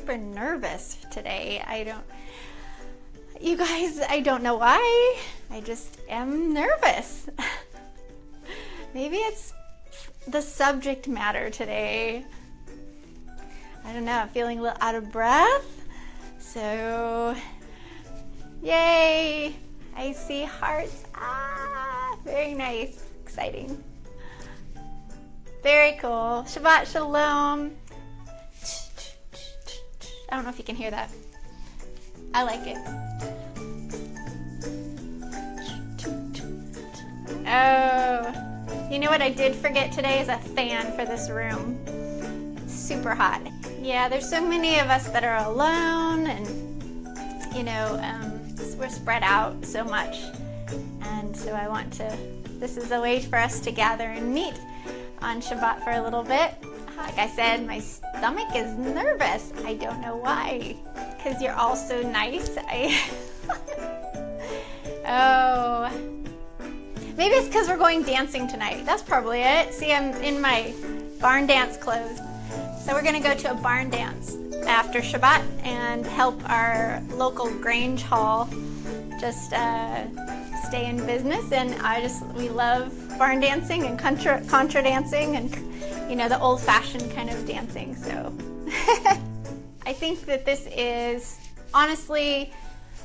super nervous today. You guys, I don't know why. I just am nervous. Maybe it's the subject matter today. I don't know, I'm feeling a little out of breath. So, yay! I see hearts. Very nice. Exciting. Very cool. Shabbat Shalom. I don't know if you can hear that. I like it. Oh, you know what I did forget today is a fan for this room. It's super hot. Yeah, there's so many of us that are alone, and we're spread out so much. And so I want to, this is a way for us to gather and meet on Shabbat for a little bit. Like I said, my stomach is nervous. I don't know why, because you're all so nice. Oh, maybe it's because we're going dancing tonight. That's probably it. See, I'm in my barn dance clothes. So we're going to go to a barn dance after Shabbat and help our local Grange Hall just stay in business. And we love barn dancing and contra dancing and, the old-fashioned kind of dancing. So I think that this is honestly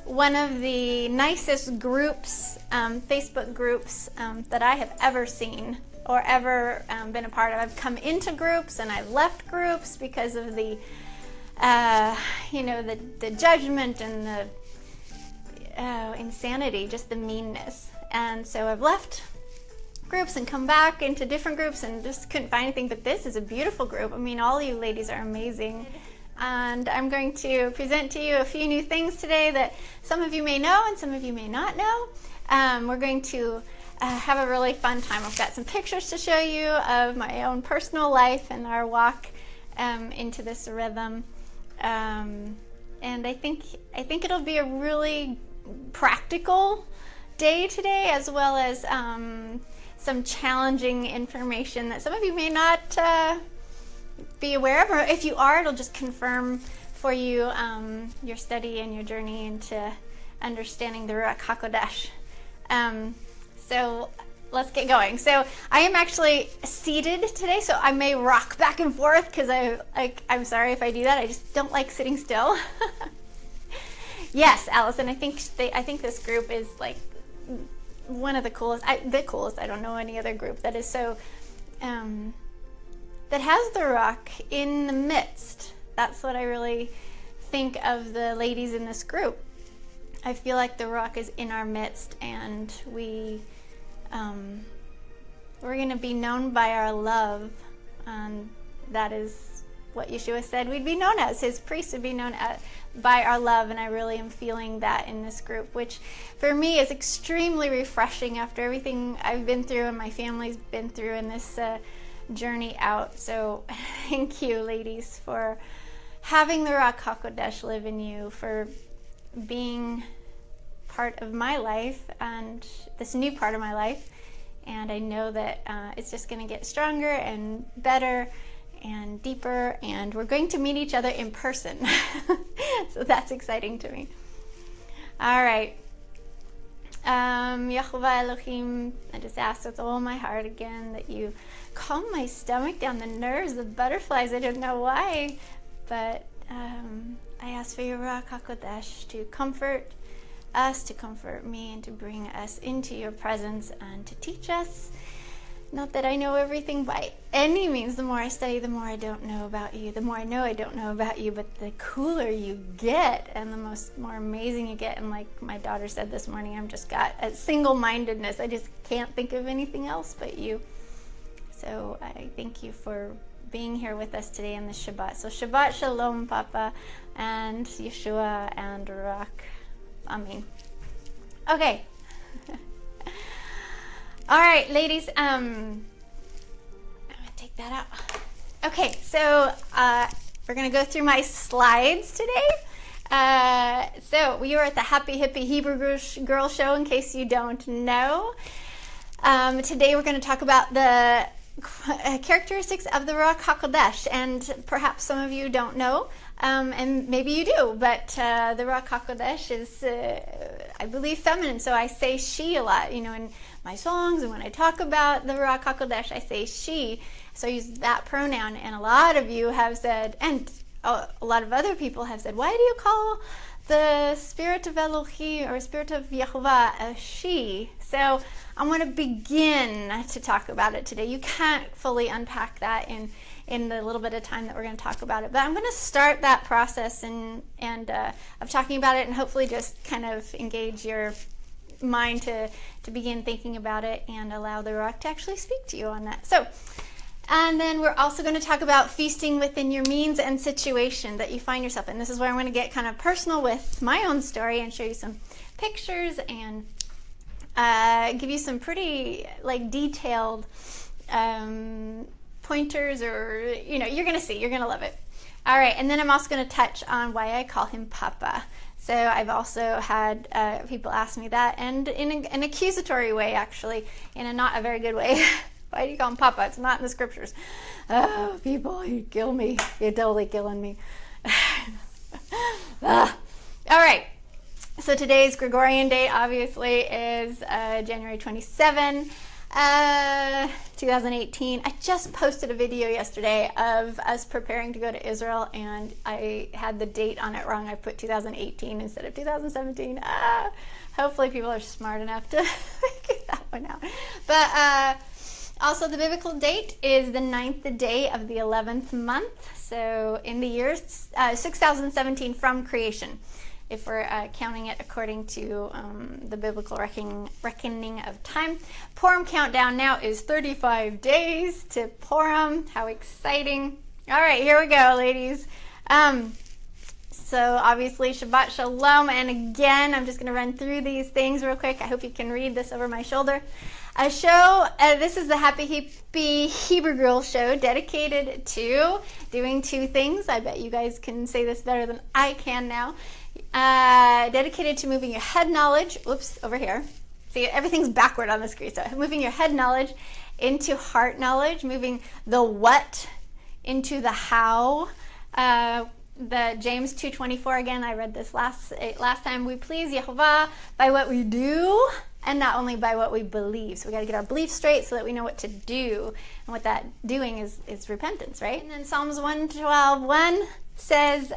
one of the nicest groups, Facebook groups that I have ever seen or ever been a part of. I've come into groups and I've left groups because of the judgment and the insanity, just the meanness. And so I've left groups and come back into different groups and just couldn't find anything. But this is a beautiful group. I mean, all you ladies are amazing. And I'm going to present to you a few new things today that some of you may know and some of you may not know. We're going to have a really fun time. I've got some pictures to show you of my own personal life and our walk into this rhythm. And I think it'll be a really practical day today, as well as some challenging information that some of you may not be aware of, or if you are, it'll just confirm for you your study and your journey into understanding the Ruach HaKodesh. So let's get going. So I am actually seated today, so I may rock back and forth because I'm sorry if I do that. I just don't like sitting still. Yes, Allison, I think this group is like one of the coolest. The coolest. I don't know any other group that is so that has the Ruach in the midst. That's what I really think of the ladies in this group. I feel like the Ruach is in our midst, and we're going to be known by our love. That is what Yahshua said we'd be known as. His priests would be known by our love, and I really am feeling that in this group, which for me is extremely refreshing after everything I've been through and my family's been through in this journey out. So thank you, ladies, for having the Ruach HaKodesh live in you, for being part of my life and this new part of my life. And I know that it's just going to get stronger and better and deeper, and we're going to meet each other in person. So that's exciting to me. All right. Yahovah Elohim, I just ask with all my heart again that you calm my stomach down, the nerves, the butterflies. I don't know why, but I ask for your Ruach HaKodesh to comfort us, to comfort me, and to bring us into your presence and to teach us. Not that I know everything by any means. The more I study, the more I don't know about you. The more I know I don't know about you, but the cooler you get and the more amazing you get. And like my daughter said this morning, I've just got a single-mindedness. I just can't think of anything else but you. So I thank you for being here with us today in the Shabbat. So Shabbat Shalom, Papa, and Yeshua, and Ruach. Amen. Okay. All right, ladies, I'm gonna take that out. Okay, so we're gonna go through my slides today. So we were at the Happy Hippy Hebrew Girl Show, in case you don't know. Today we're gonna talk about the characteristics of the Ruach HaKodesh, and perhaps some of you don't know, and maybe you do, but the Ruach HaKodesh is, I believe, feminine, so I say she a lot, in my songs, and when I talk about the Ruach HaKodesh, I say she, so I use that pronoun, and a lot of you have said, and a lot of other people have said, why do you call the Spirit of Elohim or Spirit of Yahovah a she? So I'm going to begin to talk about it today. You can't fully unpack that in the little bit of time that we're going to talk about it, but I'm going to start that process and of talking about it, and hopefully just kind of engage your mind to begin thinking about it and allow the Ruach to actually speak to you on that. So, and then we're also going to talk about feasting within your means and situation that you find yourself in. This is where I'm going to get kind of personal with my own story and show you some pictures and give you some pretty detailed pointers, or you're going to see, you're going to love it. All right, and then I'm also going to touch on why I call him Papa. So I've also had people ask me that, and in an accusatory way, actually, in a not a very good way. Why do you call him Papa? It's not in the scriptures. Oh, people, you kill me. You're totally killing me. All right. So today's Gregorian date, obviously, is January 27, 2018. I just posted a video yesterday of us preparing to go to Israel, and I had the date on it wrong. I put 2018 instead of 2017. Hopefully people are smart enough to figure that one out. But also, the biblical date is the 9th day of the 11th month, so in the year 6017 from creation, if we're counting it according to the biblical reckoning of time. Purim countdown now is 35 days to Purim. How exciting. All right, here we go, ladies. So obviously, Shabbat Shalom, and again, I'm just going to run through these things real quick. I hope you can read this over my shoulder. A show, this is the Happy Hippy Hebrew Girl show dedicated to doing two things. I bet you guys can say this better than I can now. Dedicated to moving your head knowledge, oops, over here. See, everything's backward on the screen. So moving your head knowledge into heart knowledge, moving the what into the how. The James 2:24, again, I read this last time. We please Yehovah by what we do, and not only by what we believe. So we got to get our beliefs straight so that we know what to do. And what that doing is repentance, right? And then Psalms 112:1 says,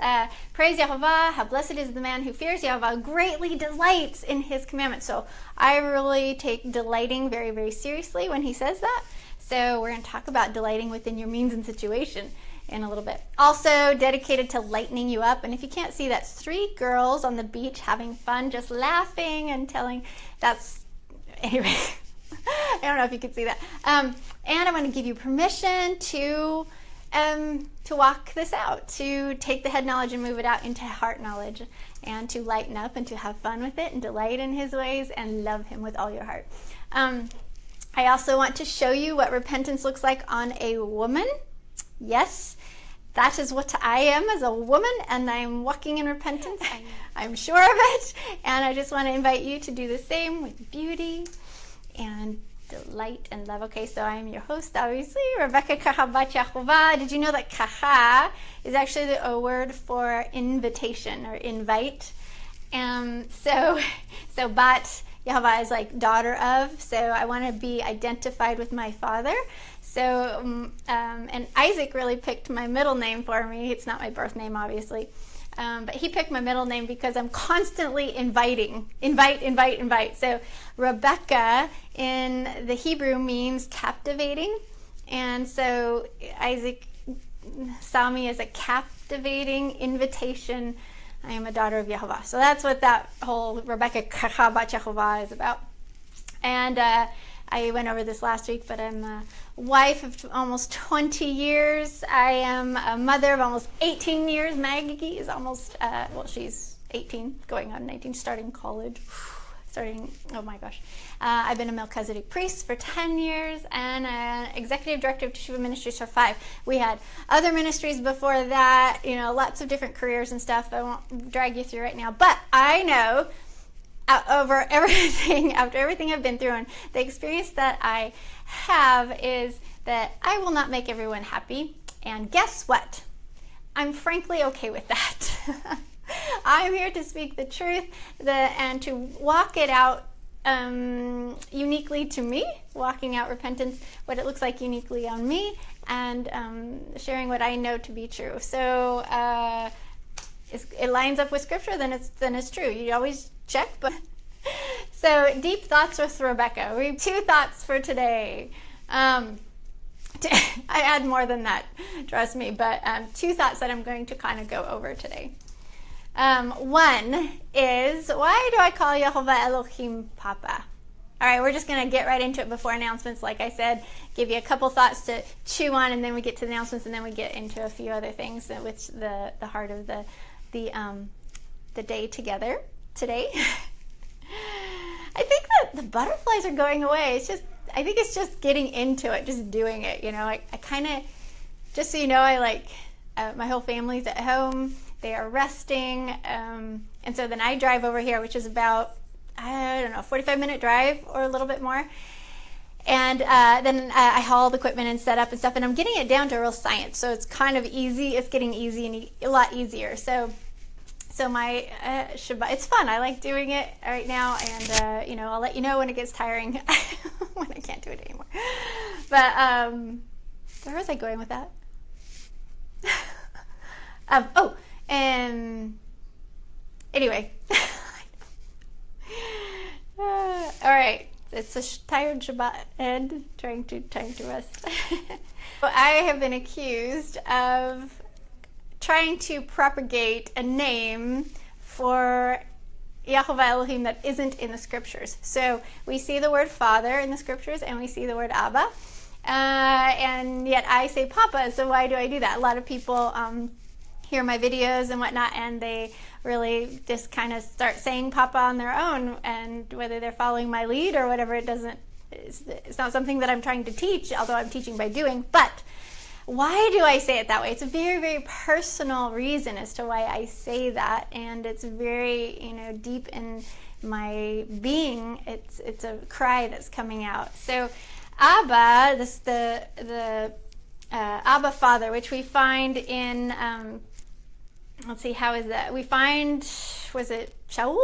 praise Yehovah, how blessed is the man who fears Yehovah, greatly delights in his commandments. So I really take delighting very, very seriously when he says that. So we're going to talk about delighting within your means and situation in a little bit. Also dedicated to lightening you up. And if you can't see, that's 3 girls on the beach having fun, just laughing and telling. That's, anyway, I don't know if you can see that. And I'm going to give you permission to walk this out, to take the head knowledge and move it out into heart knowledge, and to lighten up and to have fun with it and delight in his ways and love him with all your heart. I also want to show you what repentance looks like on a woman. Yes, that is what I am as a woman, and I'm walking in repentance. I'm sure of it, and I just want to invite you to do the same with beauty and delight and love. Okay, so I'm your host, obviously, Rebecca Kahabat Yahovah. Did you know that kaha is actually a word for invitation or invite? So Bat Yahovah is like daughter of, so I want to be identified with my father. So, and Isaac really picked my middle name for me. It's not my birth name, obviously. But he picked my middle name because I'm constantly inviting. Invite. So Rebecca in the Hebrew means captivating. And so Isaac saw me as a captivating invitation. I am a daughter of Yehovah. So that's what that whole Rebecca Kachabat Yehovah is about. And I went over this last week, but I'm a wife of almost 20 years. I am a mother of almost 18 years. Maggie is almost, she's 18, going on 19, starting college. Oh my gosh. I've been a Melchizedek priest for 10 years and an executive director of Teshuva Ministries for 5. We had other ministries before that, lots of different careers and stuff. I won't drag you through right now. But I know over everything, after everything I've been through, and the experience that I have is that I will not make everyone happy. And guess what? I'm frankly okay with that. I'm here to speak the truth and to walk it out uniquely to me, walking out repentance, what it looks like uniquely on me, and sharing what I know to be true. So it lines up with Scripture, then it's true. You always check. But so, deep thoughts with Rebecca. We have 2 thoughts for today. I add more than that, trust me, but 2 thoughts that I'm going to kind of go over today. One is, why do I call Yehovah Elohim Papa? All right, we're just going to get right into it before announcements. Like I said, give you a couple thoughts to chew on, and then we get to the announcements, and then we get into a few other things with the heart of the day together today. I think that the butterflies are going away. I think it's just getting into it, just doing it. I kind of, just so you know, my whole family's at home. They are resting. And so then I drive over here, which is about, 45-minute drive or a little bit more. And then I haul the equipment and set up and stuff. And I'm getting it down to real science. So it's kind of easy. It's getting easy and a lot easier. So my Shabbat, it's fun. I like doing it right now, and I'll let you know when it gets tiring, when I can't do it anymore. But where was I going with that? Anyway, all right. It's a tired Shabbat and trying to rest. I have been accused of trying to propagate a name for Yehovah Elohim that isn't in the Scriptures. So we see the word Father in the Scriptures, and we see the word Abba, and yet I say Papa. So why do I do that? A lot of people hear my videos and whatnot, and they really just kind of start saying Papa on their own, and whether they're following my lead or whatever, it's not something that I'm trying to teach, although I'm teaching by doing. But why do I say it that way? It's a very, very personal reason as to why I say that, and it's very, deep in my being. It's a cry that's coming out. So, Abba, the Abba Father, which we find in, let's see, how is that? We find, was it Shaul?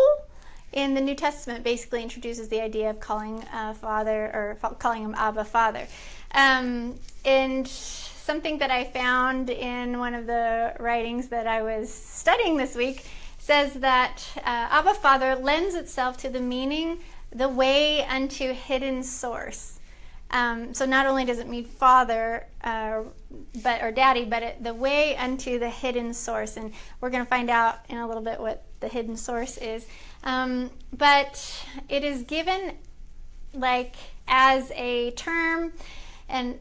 In the New Testament, basically introduces the idea of calling Father, or calling him Abba Father. And something that I found in one of the writings that I was studying this week says that Abba Father lends itself to the meaning, the way unto hidden source. So not only does it mean father or daddy, but the way unto the hidden source. And we're going to find out in a little bit what the hidden source is. But it is given as a term and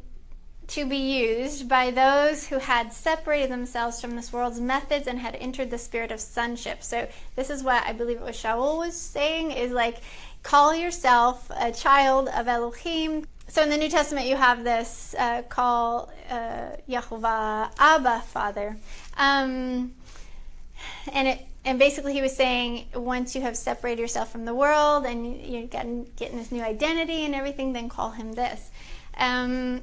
to be used by those who had separated themselves from this world's methods and had entered the spirit of sonship. So this is what I believe it was Shaul was saying, is call yourself a child of Elohim. So in the New Testament you have this call Yehovah Abba Father. And basically he was saying, once you have separated yourself from the world and you're getting this new identity and everything, then call him this. But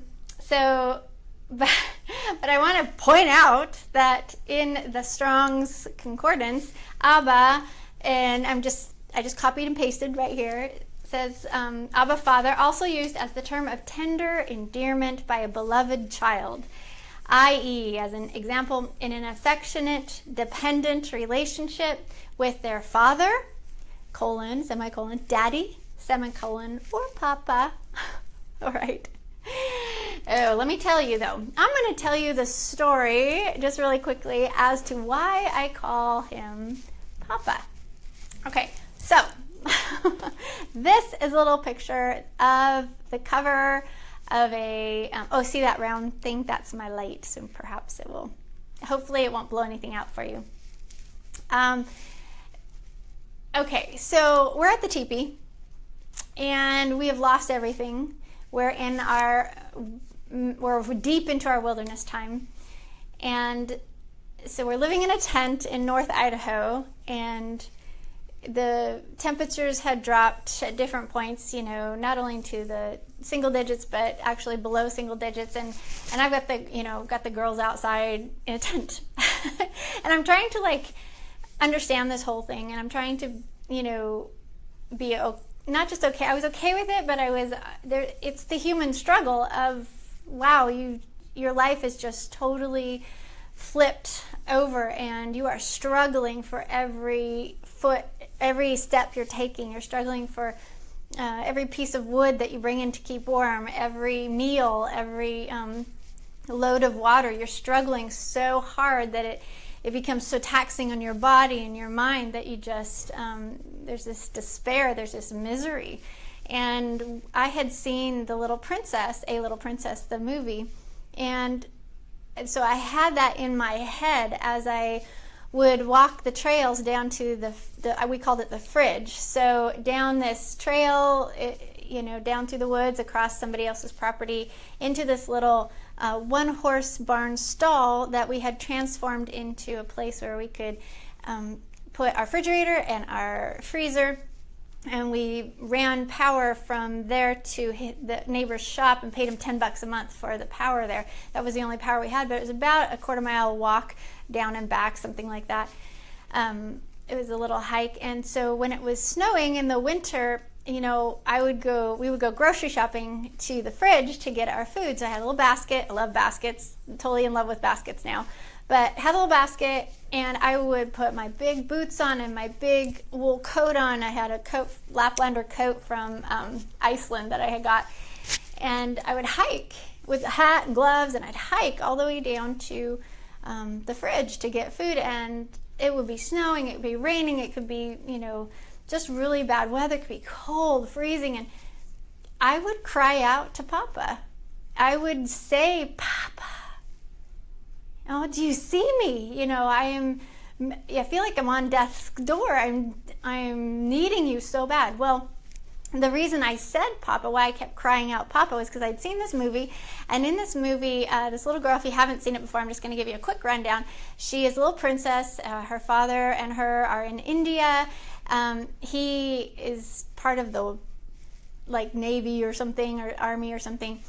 I want to point out that in the Strong's Concordance, Abba, and I just copied and pasted right here, it says Abba Father, also used as the term of tender endearment by a beloved child, i.e., as an example, in an affectionate, dependent relationship with their father, semicolon, daddy, semicolon, or papa. All right. Oh, let me tell you though. I'm going to tell you the story just really quickly as to why I call him Papa. Okay, so this is a little picture of the cover of a, see that round thing? That's my light, so perhaps hopefully it won't blow anything out for you. Okay, so we're at the teepee, and we have lost everything. We're deep into our wilderness time, and so we're living in a tent in North Idaho, and the temperatures had dropped at different points, not only to the single digits, but actually below single digits. And I've got the girls outside in a tent. And I'm trying to understand this whole thing. And I'm trying to, be not just okay. I was okay with it, but I was there. It's the human struggle of, wow, your life is just totally flipped over, and you are struggling for every step you're taking. You're struggling for every piece of wood that you bring in to keep warm, every meal, every load of water. You're struggling so hard that it becomes so taxing on your body and your mind that you just there's this despair, there's this misery. And I had seen A Little Princess, the movie, and so I had that in my head as I would walk the trails down to we called it the fridge. So down this trail, down through the woods, across somebody else's property, into this little one-horse barn stall that we had transformed into a place where we could put our refrigerator and our freezer. And we ran power from there to the neighbor's shop and paid him $10 a month for the power there. That was the only power we had, but it was about a quarter-mile walk down and back, something like that. It was a little hike. And so when it was snowing in the winter, we would go grocery shopping to the fridge to get our food. So I had a little basket. I love baskets. I'm totally in love with baskets now. But had a little basket, and I would put my big boots on and my big wool coat on. I had a Laplander coat from Iceland that I had got. And I would hike with a hat and gloves, and I'd hike all the way down to the fridge to get food. And it would be snowing, it would be raining, it could be, just really bad weather, it could be cold, freezing. And I would cry out to Papa. I would say, Papa, oh, do you see me? I feel like I'm on death's door. I'm needing you so bad. Well, the reason I said Papa, why I kept crying out Papa, was because I'd seen this movie. And in this movie, this little girl, if you haven't seen it before, I'm just going to give you a quick rundown. She is a little princess. Her father and her are in India. He is part of the Navy or something, or Army or something.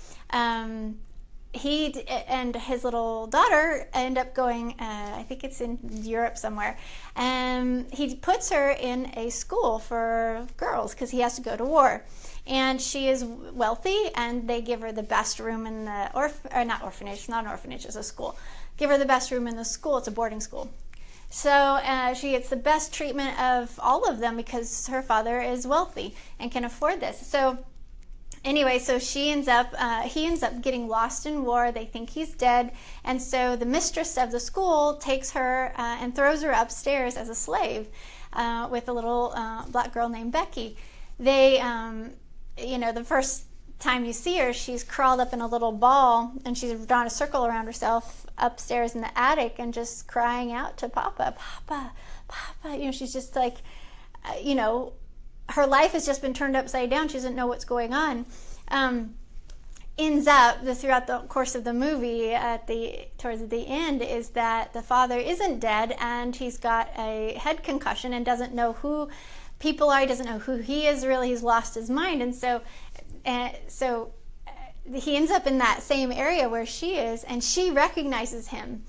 He and his little daughter end up going, I think it's in Europe somewhere, and he puts her in a school for girls because he has to go to war. And she is wealthy, and they give her the best room in the not an orphanage, it's a school. Give her the best room in the school. It's a boarding school. So she gets the best treatment of all of them because her father is wealthy and can afford this. So anyway, so he ends up getting lost in war. They think he's dead. And so the mistress of the school takes her and throws her upstairs as a slave with a little black girl named Becky. They, the first time you see her, she's crawled up in a little ball, and she's drawn a circle around herself upstairs in the attic and just crying out to Papa, Papa, Papa. She's just like, her life has just been turned upside down. She doesn't know what's going on. Ends up, throughout the course of the movie, towards the end, is that the father isn't dead, and he's got a head concussion and doesn't know who people are. He doesn't know who he is really. He's lost his mind. And so he ends up in that same area where she is, and she recognizes him.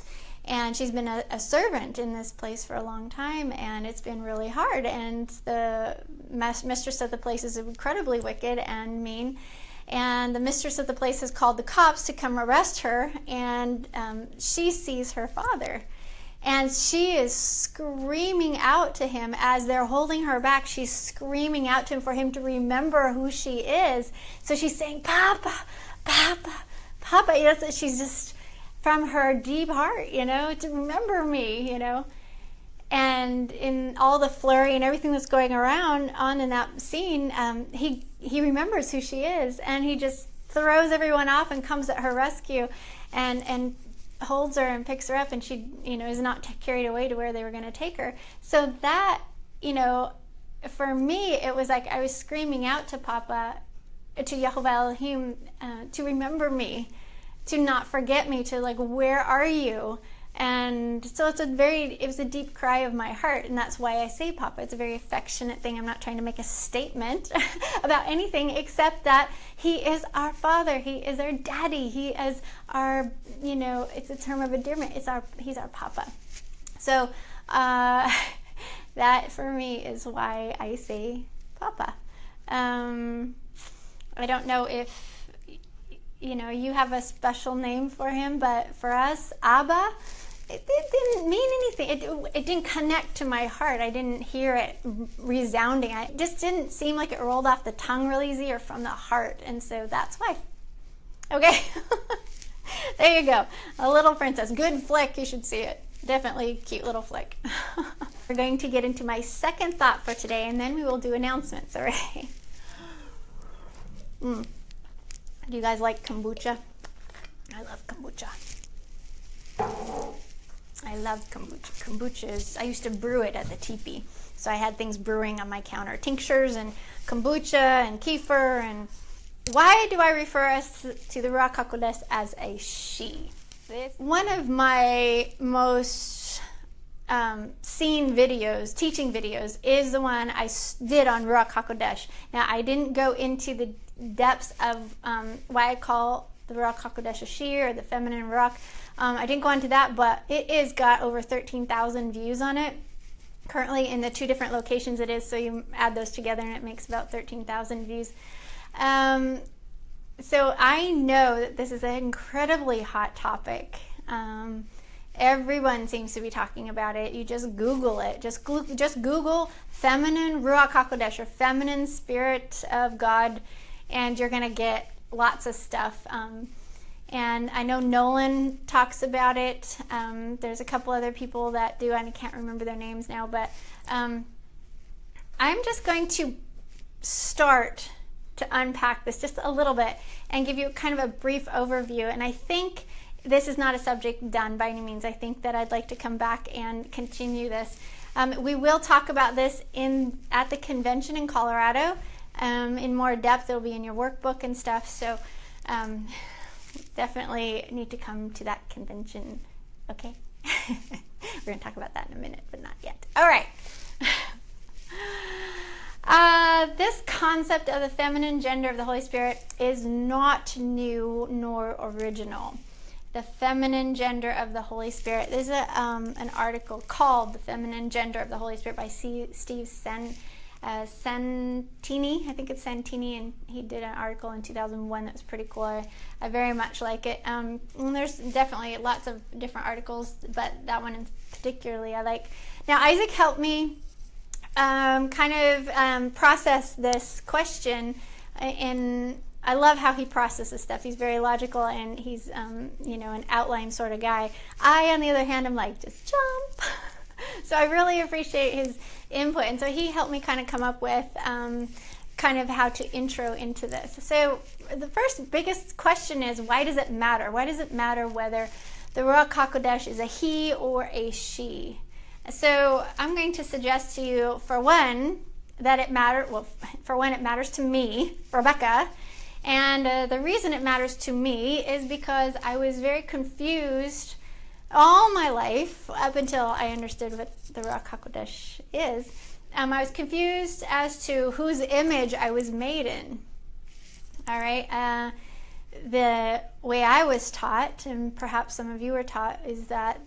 And she's been a servant in this place for a long time, and it's been really hard. And the mistress of the place is incredibly wicked and mean. And the mistress of the place has called the cops to come arrest her, and she sees her father. And she is screaming out to him as they're holding her back. She's screaming out to him for him to remember who she is. So she's saying, Papa, Papa, Papa. She's just from her deep heart, to remember me, And in all the flurry and everything that's going on in that scene, he remembers who she is, and he just throws everyone off and comes at her rescue and holds her and picks her up, and she, is not carried away to where they were going to take her. So that, for me, it was like I was screaming out to Papa, to Yehovah Elohim, to remember me, to not forget me, to where are you? And so it was a deep cry of my heart, and that's why I say Papa. It's a very affectionate thing. I'm not trying to make a statement about anything except that he is our father. He is our daddy. He is our, it's a term of endearment. He's our Papa. So that for me is why I say Papa. I don't know if, you have a special name for him, but for us, Abba, it didn't mean anything. It didn't connect to my heart. I didn't hear it resounding. It just didn't seem like it rolled off the tongue really easy or from the heart. And so that's why. Okay. There you go. A Little Princess. Good flick. You should see it. Definitely cute little flick. We're going to get into my second thought for today, and then we will do announcements. All right. Do you guys like kombucha? I love kombucha. I love kombucha. Kombucha I used to brew it at the teepee. So I had things brewing on my counter. Tinctures and kombucha and kefir. And why do I refer us to the Ruach HaKodesh as a she? One of my most seen videos, teaching videos, is the one I did on Ruach HaKodesh. Now, I didn't go into the depths of why I call the Ruach HaKodesh a she, or the feminine Ruach. I didn't go into that, but it is got over 13,000 views on it. Currently in the 2 different locations it is, so you add those together and it makes about 13,000 views. So I know that this is an incredibly hot topic. Everyone seems to be talking about it. You just Google it. Just Google feminine Ruach HaKodesh, or feminine Spirit of God, and you're going to get lots of stuff. And I know Nolan talks about it. There's a couple other people that do, and I can't remember their names now, but I'm just going to start to unpack this just a little bit and give you kind of a brief overview. And I think this is not a subject done by any means. I think that I'd like to come back and continue this. We will talk about this at the convention in Colorado in more depth. It'll be in your workbook and stuff. So definitely need to come to that convention. Okay. We're going to talk about that in a minute, but not yet. All right. This concept of the feminine gender of the Holy Spirit is not new nor original. The feminine gender of the Holy Spirit. There's an article called "The Feminine Gender of the Holy Spirit" by Steve Santini. I think it's Santini, and he did an article in 2001 that was pretty cool. I very much like it. And there's definitely lots of different articles, but that one particularly I like. Now, Isaac helped me process this question, and I love how he processes stuff. He's very logical, and he's an outline sort of guy. I, on the other hand, am like, just jump. So I really appreciate his input, and so he helped me kind of come up with kind of how to intro into this. So the first biggest question is, why does it matter? Why does it matter whether the Ruach HaKodesh is a he or a she? So I'm going to suggest to you, for one, that it matters to me, Rebecca, and the reason it matters to me is because I was very confused all my life, up until I understood what the Ruach HaKodesh is. I was confused as to whose image I was made in. All right. The way I was taught, and perhaps some of you were taught, is that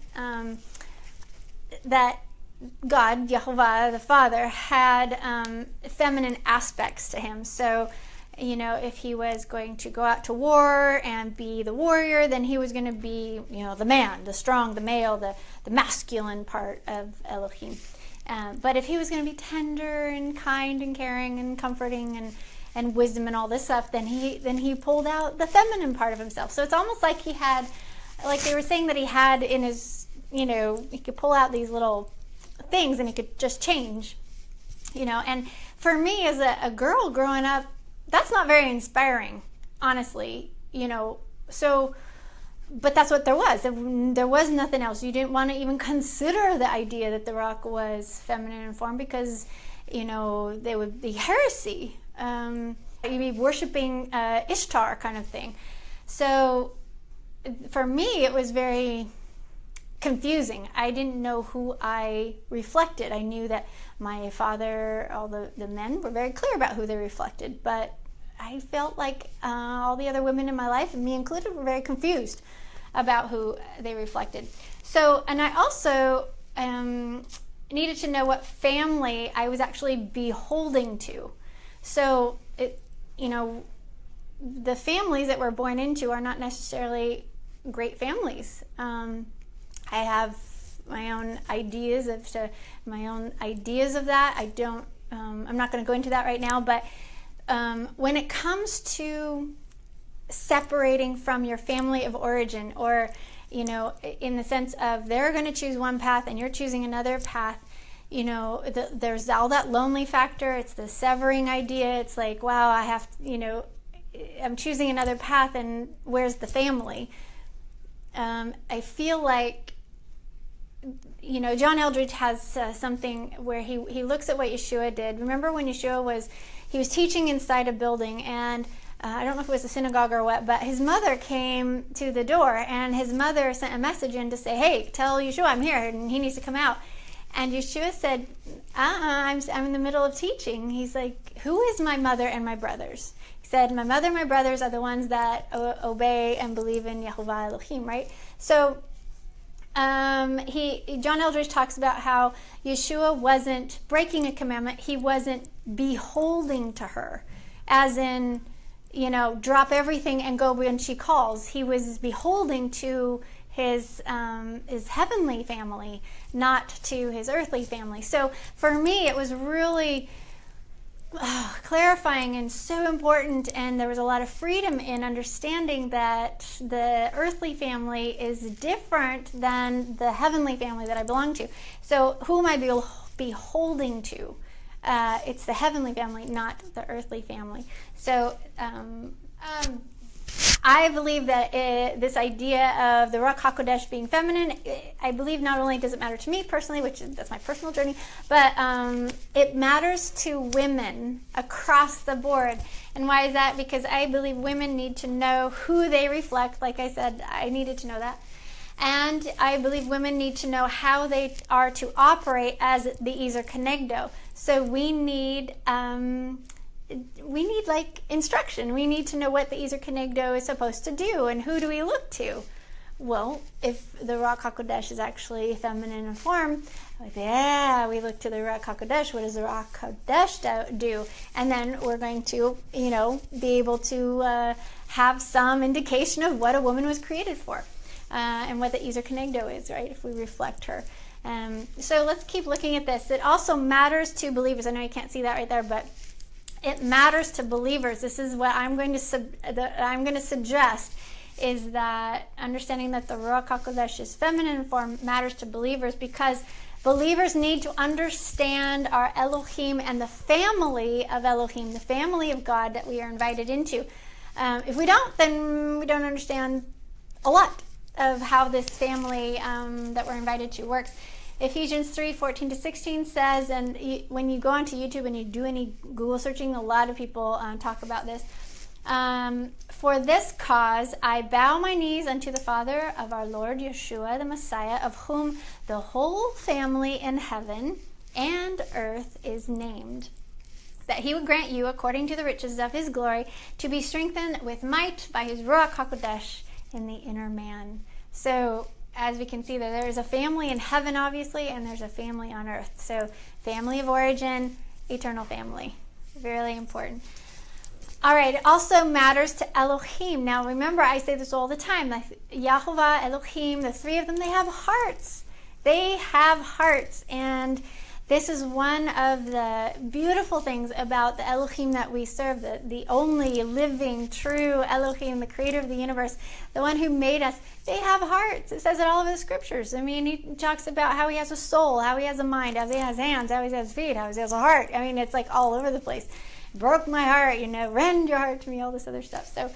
that God, Yahovah, the Father, had feminine aspects to him. So, if he was going to go out to war and be the warrior, then he was going to be, the man, the strong, the male, the masculine part of Elohim. But if he was going to be tender and kind and caring and comforting and wisdom and all this stuff, then he pulled out the feminine part of himself. So it's almost like he had, like they were saying that he had in his, he could pull out these little things and he could just change, And for me as a girl growing up, that's not very inspiring, honestly, So, but that's what there was. There was nothing else. You didn't want to even consider the idea that the Ruach was feminine in form because, they would be heresy. You'd be worshiping Ishtar kind of thing. So for me, it was very confusing. I didn't know who I reflected. I knew that my father, all the men were very clear about who they reflected, but I felt like all the other women in my life, and me included, were very confused about who they reflected. So, and I also needed to know what family I was actually beholding to. So, the families that we're born into are not necessarily great families. I have my own ideas of that. I'm not going to go into that right now, but when it comes to separating from your family of origin, or in the sense of they're going to choose one path and you're choosing another path, there's all that lonely factor. It's the severing idea. It's like, wow, I have, I'm choosing another path, and where's the family? I feel like, John Eldredge has something where he looks at what Yahshua did. Remember when Yahshua was teaching inside a building, and I don't know if it was a synagogue or what, but his mother came to the door, and his mother sent a message in to say, hey, tell Yahshua I'm here and he needs to come out. And Yahshua said, I'm in the middle of teaching. He's like, who is my mother and my brothers? He said, my mother and my brothers are the ones that obey and believe in Yehovah Elohim, right? So John Eldredge talks about how Yahshua wasn't breaking a commandment. He wasn't beholding to her, as in, drop everything and go when she calls. He was beholding to his heavenly family, not to his earthly family. So for me, it was really clarifying and so important, and there was a lot of freedom in understanding that the earthly family is different than the heavenly family that I belong to. So who am I beholding to? It's the heavenly family, not the earthly family. So I believe that this idea of the Ruach HaKodesh being feminine, I believe not only does it matter to me personally, that's my personal journey, but it matters to women across the board. And why is that? Because I believe women need to know who they reflect. Like I said, I needed to know that. And I believe women need to know how they are to operate as the ezer kenegdo. So we need like instruction. We need to know what the ezer kenegdo is supposed to do, and who do we look to? Well, if the Ruach HaKodesh is actually feminine in form, we look to the Ruach HaKodesh. What does the Ruach HaKodesh do? And then we're going to, be able to have some indication of what a woman was created for, and what the ezer kenegdo is, right? If we reflect her. So let's keep looking at this. It also matters to believers. I know you can't see that right there, but it matters to believers. This is what I'm going to suggest, is that understanding that the Ruach HaKodesh is feminine form matters to believers, because believers need to understand our Elohim and the family of Elohim, the family of God that we are invited into. If we don't, then we don't understand a lot of how this family that we're invited to works. Ephesians 3:14-16 says, and when you go onto YouTube and you do any Google searching, a lot of people talk about this. For this cause I bow my knees unto the Father of our Lord Yahshua the Messiah, of whom the whole family in heaven and earth is named, that he would grant you, according to the riches of his glory, to be strengthened with might by his Ruach HaKodesh in the inner man. So as we can see, that there is a family in heaven, obviously, and there's a family on earth. So family of origin, eternal family. Really important. All right, it also matters to Elohim. Now remember, I say this all the time, like Yehovah, Elohim, the three of them, they have hearts. They have hearts, and this is one of the beautiful things about the Elohim that we serve, the only living, true Elohim, the creator of the universe, the one who made us. They have hearts. It says it all over the scriptures. I mean, he talks about how he has a soul, how he has a mind, how he has hands, how he has feet, how he has a heart. I mean, it's like all over the place. Broke my heart, rend your heart to me, all this other stuff. So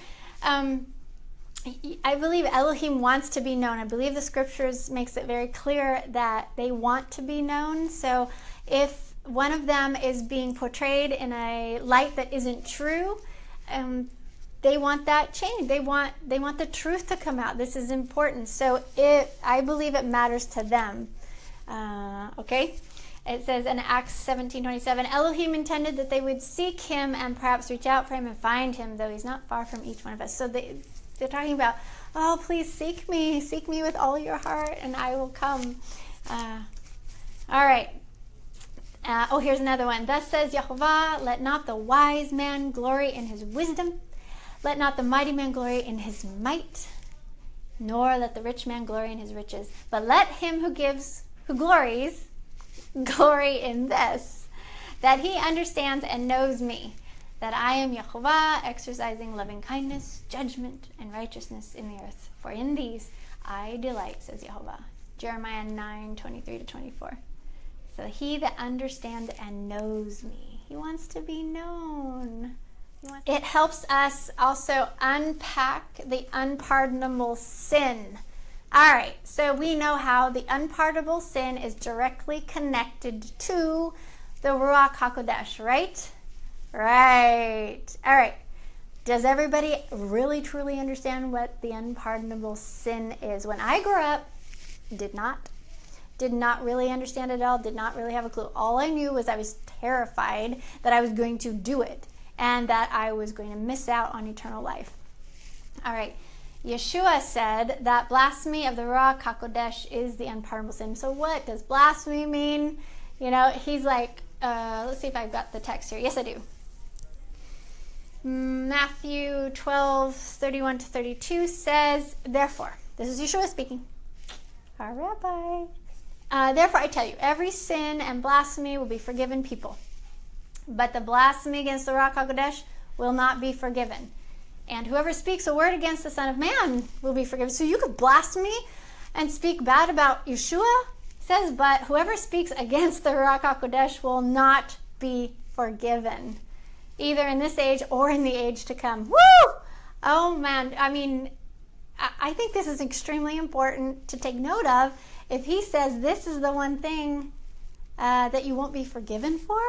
I believe Elohim wants to be known. I believe the scriptures makes it very clear that they want to be known. So if one of them is being portrayed in a light that isn't true, they want that change. They want the truth to come out. This is important. So I believe it matters to them. Okay? It says in Acts 17:27, Elohim intended that they would seek him and perhaps reach out for him and find him, though he's not far from each one of us. So they're talking about, oh, please seek me with all your heart, and I will come. All right. Here's another one. Thus says Yahovah, let not the wise man glory in his wisdom, let not the mighty man glory in his might, nor let the rich man glory in his riches, but let him who glories, glory in this, that he understands and knows me, that I am Yahovah, exercising loving kindness, judgment, and righteousness in the earth. For in these I delight, says Yahovah. Jeremiah 9:23-24. So he that understands and knows me. He wants to be known. It helps us also unpack the unpardonable sin. All right, so we know how the unpardonable sin is directly connected to the Ruach HaKodesh, right? Right. All right. Does everybody really, truly understand what the unpardonable sin is? When I grew up, did not really understand it at all, did not really have a clue. All I knew was I was terrified that I was going to do it and that I was going to miss out on eternal life. All right. Yahshua said that blasphemy of the Ruach HaKodesh is the unpardonable sin. So what does blasphemy mean? You know, he's like, let's see if I've got the text here. Yes, I do. Matthew 12:31-32 says, therefore, this is Yahshua speaking, our rabbi. Therefore, I tell you, every sin and blasphemy will be forgiven people, but the blasphemy against the Ruach HaKodesh will not be forgiven. And whoever speaks a word against the Son of Man will be forgiven. So you could blaspheme and speak bad about Yahshua, says, but whoever speaks against the Ruach HaKodesh will not be forgiven, either in this age or in the age to come. Woo! Oh, man. I mean, I think this is extremely important to take note of. If he says this is the one thing that you won't be forgiven for,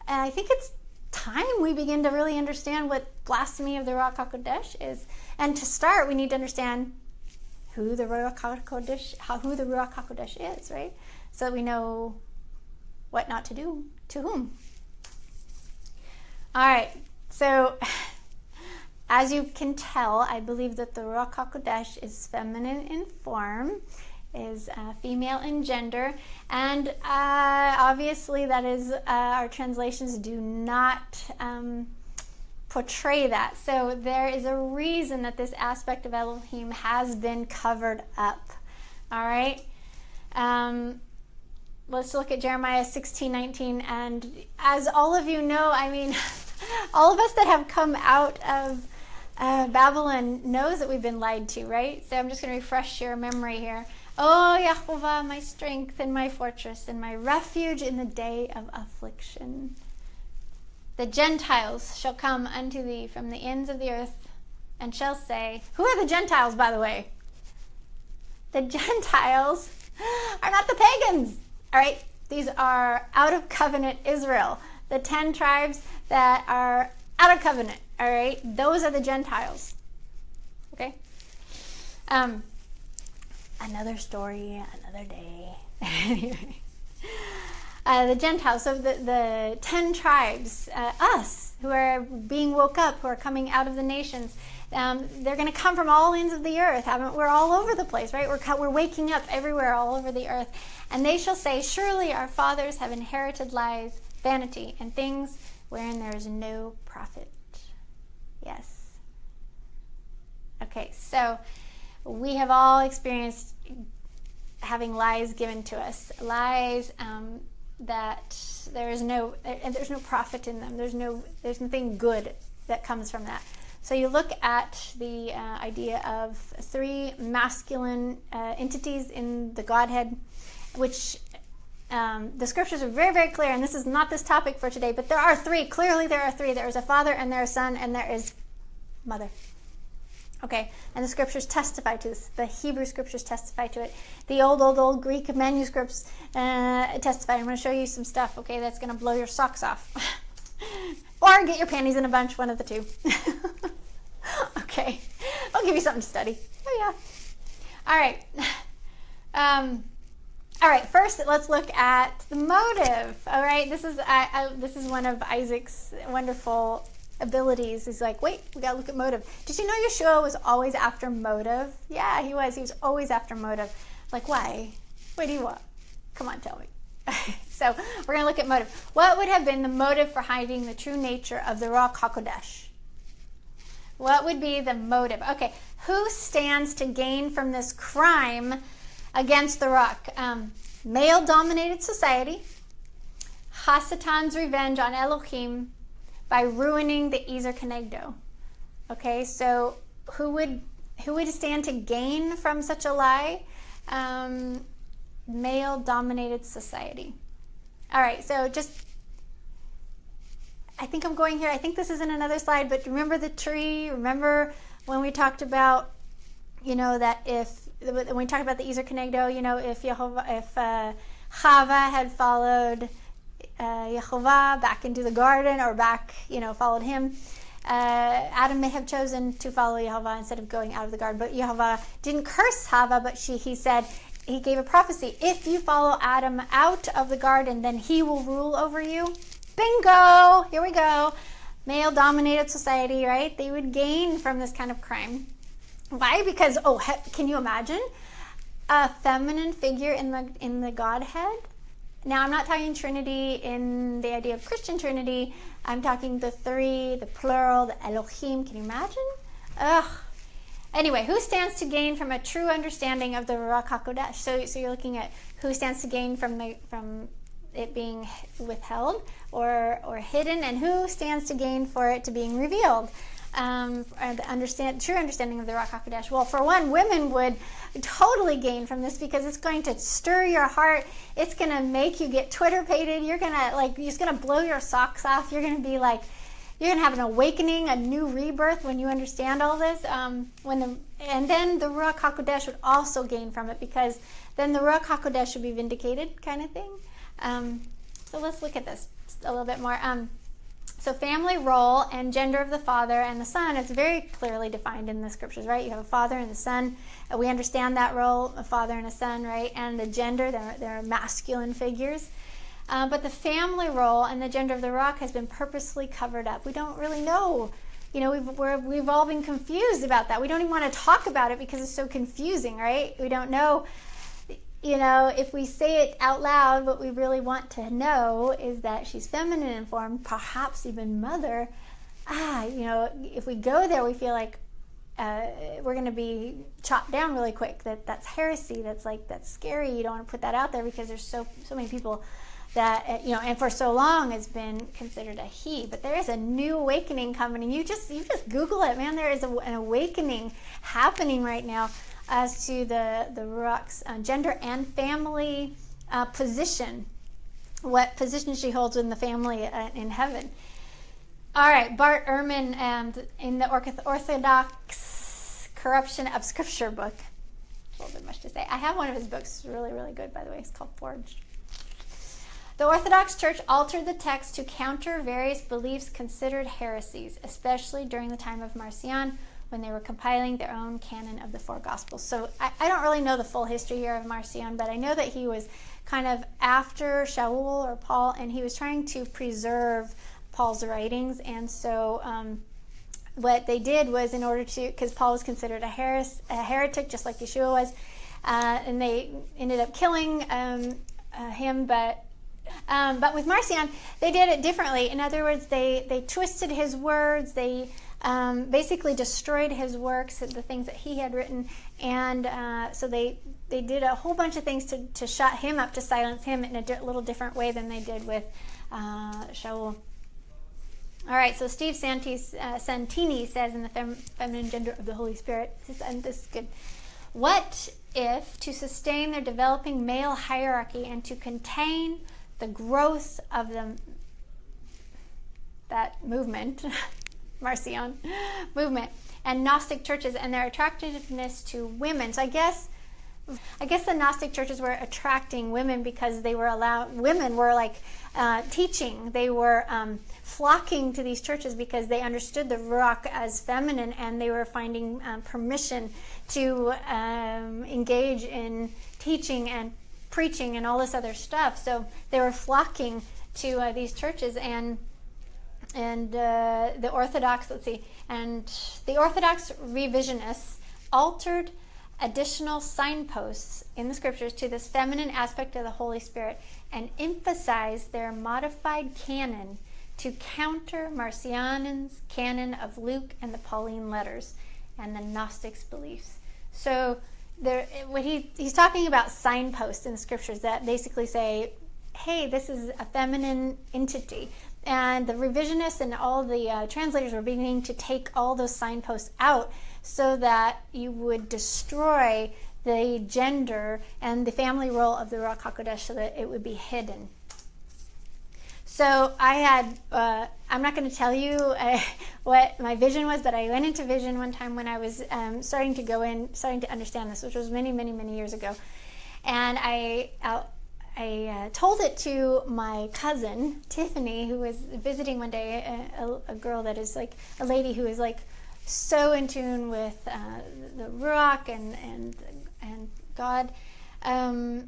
I think it's time we begin to really understand what blasphemy of the Ruach HaKodesh is. And to start, we need to understand who the Ruach HaKodesh is, right? So that we know what not to do to whom. All right, so as you can tell, I believe that the Ruach HaKodesh is feminine in form, is female in gender, and obviously that is, our translations do not portray that. So there is a reason that this aspect of Elohim has been covered up. All right? Let's look at Jeremiah 16:19, and as all of you know, I mean, all of us that have come out of Babylon knows that we've been lied to, right? So I'm just going to refresh your memory here. Oh, Yahovah, my strength and my fortress and my refuge in the day of affliction. The Gentiles shall come unto thee from the ends of the earth and shall say, who are the Gentiles, by the way? The Gentiles are not the pagans, all right? These are out of covenant Israel, the 10 tribes that are out of covenant, all right? Those are the Gentiles, okay? Another story, another day. Anyway, the Gentiles, so the 10 tribes, us, who are being woke up, who are coming out of the nations, they're going to come from all ends of the earth. We're all over the place, right? We're waking up everywhere, all over the earth. And they shall say, surely our fathers have inherited lies, vanity, and things wherein there is no profit. Yes. Okay, so we have all experienced having lies given to us, lies that there's no profit in them. There's nothing good that comes from that. So you look at the idea of 3 masculine entities in the Godhead, which the scriptures are very, very clear, and this is not this topic for today, but there are 3. Clearly there are 3. There is a father, and there is a son, and there is mother. Okay, and the scriptures testify to this. The Hebrew scriptures testify to it. The old Greek manuscripts testify. I'm going to show you some stuff, okay, that's going to blow your socks off. Or get your panties in a bunch, one of the two. I'll give you something to study. Oh yeah. All right. All right. First, let's look at the motive. All right. This is one of Isaac's wonderful abilities. He's like, wait, we gotta look at motive. Did you know Yahshua was always after motive? Yeah, he was. He was always after motive. Like, why? What do you want? Come on, tell me. So we're gonna look at motive. What would have been the motive for hiding the true nature of the Ruach HaKodesh? What would be the motive? Okay, who stands to gain from this crime against the Ruach? Male-dominated society, Hasatan's revenge on Elohim by ruining the ezer kenegdo. Okay, so who would stand to gain from such a lie? Male-dominated society. All right, so I think I'm going here. I think this is in another slide, but remember the tree? Remember when we talked about, that when we talked about the ezer kenegdo, if Chava had followed Yehovah back into the garden, or back, followed him, Adam may have chosen to follow Yehovah instead of going out of the garden. But Yehovah didn't curse Chava, but he said, he gave a prophecy. If you follow Adam out of the garden, then he will rule over you. Bingo! Here we go. Male-dominated society, right? They would gain from this kind of crime. Why? Because, can you imagine a feminine figure in the Godhead? Now, I'm not talking Trinity in the idea of Christian Trinity. I'm talking the three, the plural, the Elohim. Can you imagine? Ugh. Anyway, who stands to gain from a true understanding of the Ruach HaKodesh? So you're looking at who stands to gain from it being withheld or hidden, and who stands to gain for it to being revealed. The true understanding of the Ruach HaKodesh. Well, for one, women would totally gain from this, because it's going to stir your heart. It's going to make you get Twitter-pated. You're just going to blow your socks off. You're going to be like, you're going to have an awakening, a new rebirth when you understand all this. And then the Ruach HaKodesh would also gain from it, because then the Ruach HaKodesh would be vindicated, kind of thing. So let's look at this a little bit more. So family role and gender of the Father and the Son is very clearly defined in the scriptures, right? You have a Father and a Son. We understand that role, a Father and a Son, right? And the gender, they're masculine figures. But the family role and the gender of the Ruach has been purposely covered up. We don't really know. We've all been confused about that. We don't even want to talk about it because it's so confusing, right? We don't know. If we say it out loud, what we really want to know is that she's feminine in form, perhaps even mother. If we go there, we feel like we're going to be chopped down really quick. That's heresy. That's scary. You don't want to put that out there, because there's so many people that, and for so long it's been considered a he. But there is a new awakening coming, and you just Google it, man. There is an awakening happening right now as to the Ruach's gender and family position, what position she holds in the family in heaven. All right, Bart Ehrman in the Orthodox Corruption of Scripture book. A little bit much to say. I have one of his books, really, really good, by the way. It's called Forged. The Orthodox Church altered the text to counter various beliefs considered heresies, especially during the time of Marcion, when they were compiling their own canon of the four Gospels. So I don't really know the full history here of Marcion, but I know that he was kind of after Shaul or Paul, and he was trying to preserve Paul's writings. And so what they did was, in order to, because Paul was considered a heretic, just like Yeshua was, and they ended up killing him, but with Marcion, they did it differently. In other words, they twisted his words, they basically destroyed his works, the things that he had written, and so they did a whole bunch of things to shut him up, to silence him in a little different way than they did with Shaul. All right, so Steve Santini says in the Feminine Gender of the Holy Spirit, and this is good. What if, to sustain their developing male hierarchy and to contain the growth of that movement, Marcion movement, and Gnostic churches and their attractiveness to women? So I guess I guess the Gnostic churches were attracting women because they were women were like teaching. They were flocking to these churches because they understood the Ruach as feminine, and they were finding permission to engage in teaching and preaching and all this other stuff. So they were flocking to these churches, and the Orthodox, and the Orthodox revisionists altered additional signposts in the scriptures to this feminine aspect of the Holy Spirit and emphasized their modified canon to counter Marcion's canon of Luke and the Pauline letters and the Gnostics' beliefs. So he's talking about signposts in the scriptures that basically say, hey, this is a feminine entity. And the revisionists and all the translators were beginning to take all those signposts out so that you would destroy the gender and the family role of the Ruach HaKodesh so that it would be hidden. So I had, I'm not going to tell you what my vision was, but I went into vision one time when I was starting to understand this, which was many, many, many years ago. And I told it to my cousin, Tiffany, who was visiting one day, a girl that is like, a lady who is like so in tune with the Ruach and God. I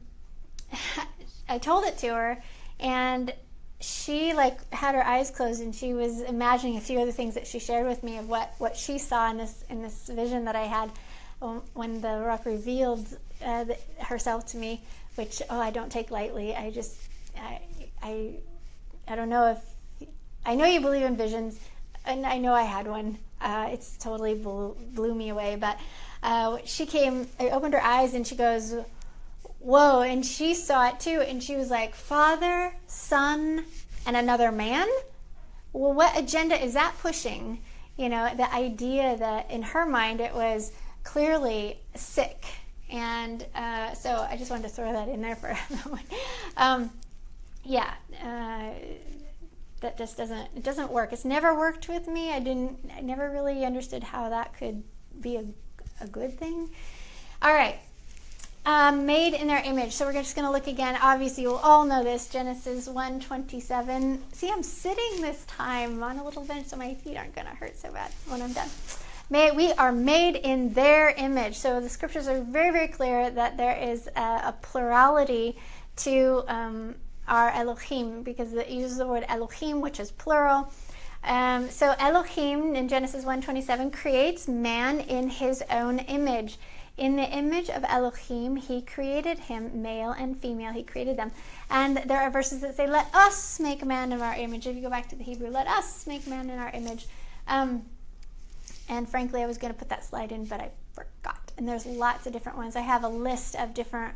told it to her, and she like had her eyes closed, and she was imagining a few other things that she shared with me of what she saw in this vision that I had when the Ruach revealed herself to me, which I don't take lightly. I don't know if I know you believe in visions, and I know I had one. It's totally blew me away. But she came, I opened her eyes, and she goes, whoa, and she saw it too, and she was like, Father, Son, and another man? Well, what agenda is that pushing? You know, the idea that in her mind it was clearly sick. And so I just wanted to throw that in there for a moment. That just doesn't work. It's never worked with me. I never really understood how that could be a good thing. All right. Made in their image. So we're just going to look again. Obviously, you'll all know this. Genesis 1:27. See, I'm sitting this time on a little bench, so my feet aren't going to hurt so bad when I'm done. We are made in their image. So the scriptures are very, very clear that there is a plurality to our Elohim, because it uses the word Elohim, which is plural. So Elohim in Genesis 1:27 creates man in his own image. In the image of Elohim, he created him, male and female, he created them. And there are verses that say, let us make man in our image. If you go back to the Hebrew, let us make man in our image. And frankly, I was going to put that slide in, but I forgot. And there's lots of different ones. I have a list of different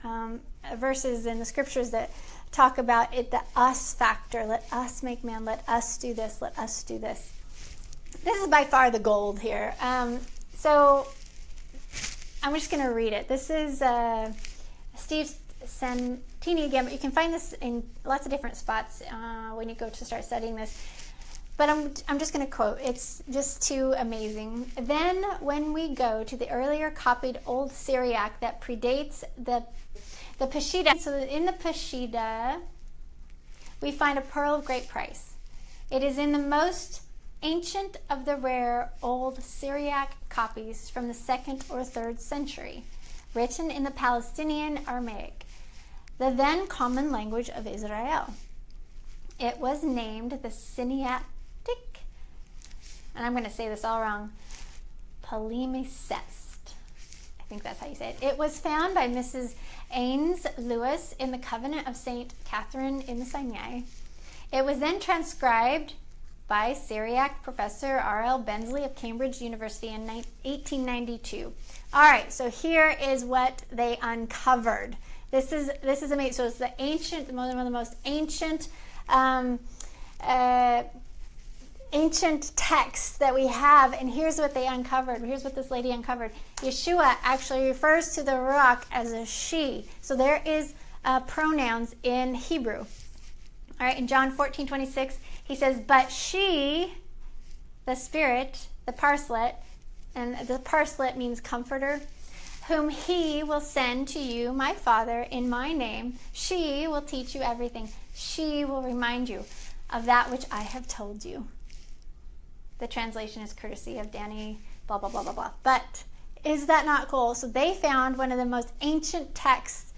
verses in the scriptures that talk about it, the us factor. Let us make man. Let us do this. Let us do this. This is by far the gold here. So I'm just going to read it. This is Steve Santini again, but you can find this in lots of different spots when you go to start studying this. But I'm just going to quote. It's just too amazing. Then when we go to the earlier copied Old Syriac that predates the Peshitta, so in the Peshitta, we find a pearl of great price. It is in the most ancient of the rare Old Syriac copies from the 2nd or 3rd century, written in the Palestinian Aramaic, the then common language of Israel. It was named the Sinaitic, and I'm going to say this all wrong, Palimpsest. I think that's how you say it. It was found by Mrs. Ains Lewis in the Covenant of St. Catherine in the Sinai. It was then transcribed by Syriac professor R.L. Bensley of Cambridge University in 1892. All right, so here is what they uncovered. This is amazing. So it's the ancient, one of the most ancient ancient texts that we have, and here's what they uncovered. Here's what this lady uncovered. Yahshua actually refers to the Ruach as a she. So there is pronouns in Hebrew. All right, in John 14:26, he says, but she, the Spirit, the Paraclet, and the Paraclet means comforter, whom he will send to you, my Father, in my name. She will teach you everything. She will remind you of that which I have told you. The translation is courtesy of Danny, blah, blah, blah, blah, blah. But is that not cool? So they found one of the most ancient texts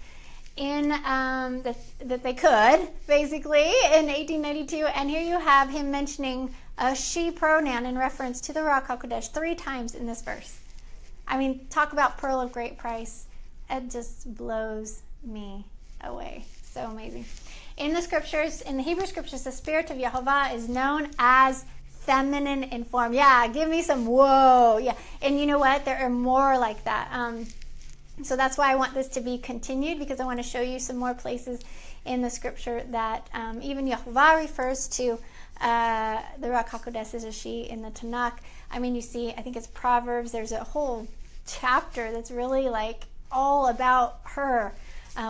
in that they could, basically, in 1892. And here you have him mentioning a she pronoun in reference to the Ruach HaKodesh 3 times in this verse. I mean, talk about pearl of great price. It just blows me away. So amazing. In the scriptures, in the Hebrew scriptures, the Spirit of Yehovah is known as feminine in form. Yeah, give me some whoa. Yeah, and you know what? There are more like that. So that's why I want this to be continued, because I want to show you some more places in the scripture that even Yehovah refers to the Ruach HaKodesh as a she in the Tanakh. I mean, you see, I think it's Proverbs. There's a whole chapter that's really like all about her.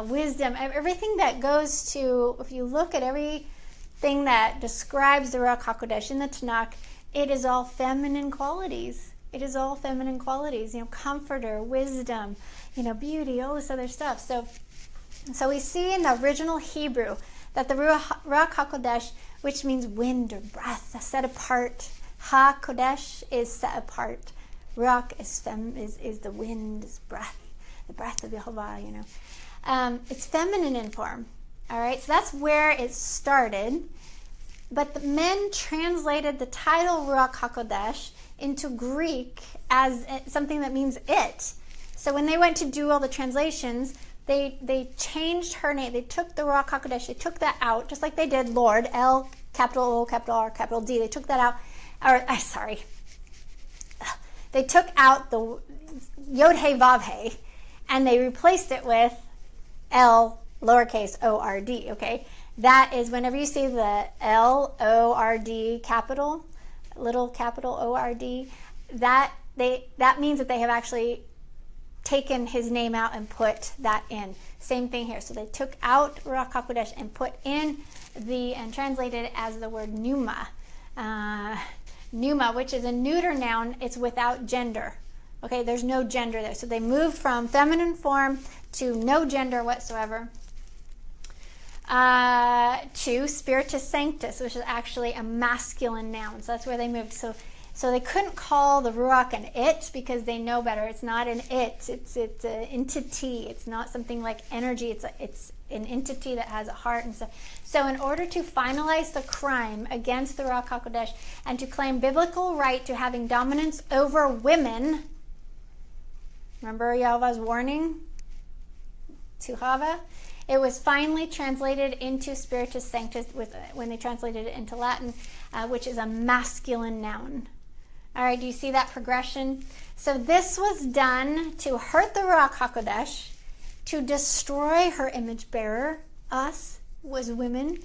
Wisdom, everything that goes to, if you look at everything that describes the Ruach HaKodesh in the Tanakh, it is all feminine qualities. It is all feminine qualities, comforter, wisdom, beauty, all this other stuff. So we see in the original Hebrew that the Ruach HaKodesh, which means wind or breath, set apart. HaKodesh is set apart. Ruach is the wind, is breath, the breath of Yehovah, It's feminine in form, all right? So that's where it started. But the men translated the title Ruach HaKodesh into Greek as something that means it. So when they went to do all the translations, they changed her name. They took the Ruach HaKodesh, they took that out, just like they did Lord, L, capital O, capital R, capital D. They took that out. They took out the Yod He Vav He, and they replaced it with L, lowercase O-R-D, okay? That is whenever you see the L-O-R-D capital, little capital O-R-D, that means that they have actually taken his name out and put that in. Same thing here. So they took out Ruach HaKodesh and put in and translated it as the word pneuma. Pneuma, which is a neuter noun, it's without gender. Okay, there's no gender there. So they moved from feminine form to no gender whatsoever to Spiritus Sanctus, which is actually a masculine noun. So that's where they moved. So they couldn't call the Ruach an it because they know better. It's not an it. It's an entity. It's not something like energy. It's an entity that has a heart and stuff. So in order to finalize the crime against the Ruach HaKodesh and to claim biblical right to having dominance over women, remember Yehovah's warning to Hava? It was finally translated into Spiritus Sanctus when they translated it into Latin, which is a masculine noun. All right, do you see that progression? So this was done to hurt the Ruach HaKodesh, to destroy her image bearer, us, was women,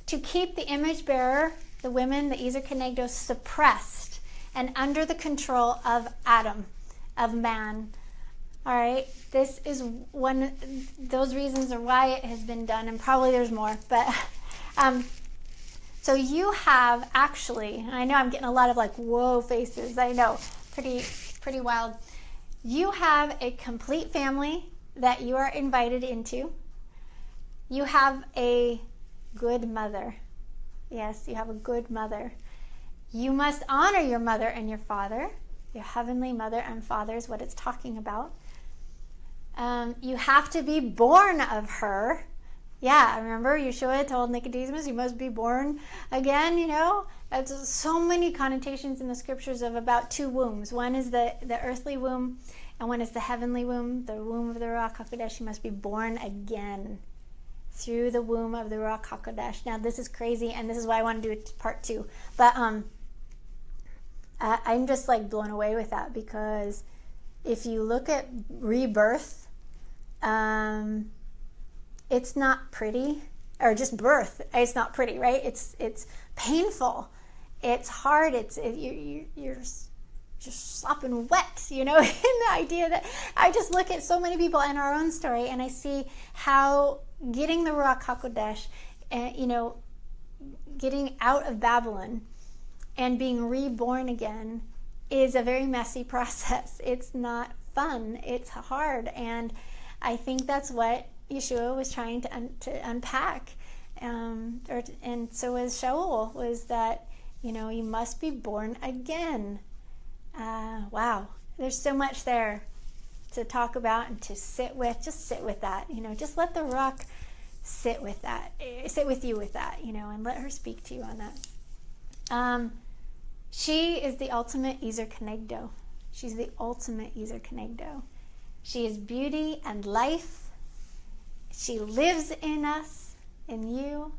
to keep the image bearer, the women, the ezer kenegdo, suppressed and under the control of Adam, of man. All right, this is one those reasons are why it has been done, and probably there's more, but so you have actually, I know I'm getting a lot of like whoa faces, I know, pretty wild. You have a complete family that you are invited into. You have a good mother. Yes, you have a good mother. You must honor your mother and your father. Your heavenly mother and father is what it's talking about. You have to be born of her. Yeah, remember Yahshua told Nicodemus, you must be born again, There's so many connotations in the scriptures of about 2 wombs. One is the earthly womb, and one is the heavenly womb, the womb of the Ruach HaKodesh. You must be born again through the womb of the Ruach HaKodesh. Now, this is crazy, and this is why I want to do it part 2. But I'm just like blown away with that, because if you look at rebirth, it's not pretty, or just birth. It's not pretty, right? It's painful. It's hard. You're just slopping wet, in the idea that I just look at so many people in our own story, and I see how getting the Ruach HaKodesh, getting out of Babylon and being reborn again is a very messy process. It's not fun. It's hard. And I think that's what Yahshua was trying to unpack. And so was Shaul, was that, you must be born again. Wow. There's so much there to talk about and to sit with. Just sit with that. Just let the Ruach sit with that. Sit with you with that, and let her speak to you on that. She is the ultimate ezer kenegdo. She's the ultimate ezer kenegdo. She is beauty and life. She lives in us, in you,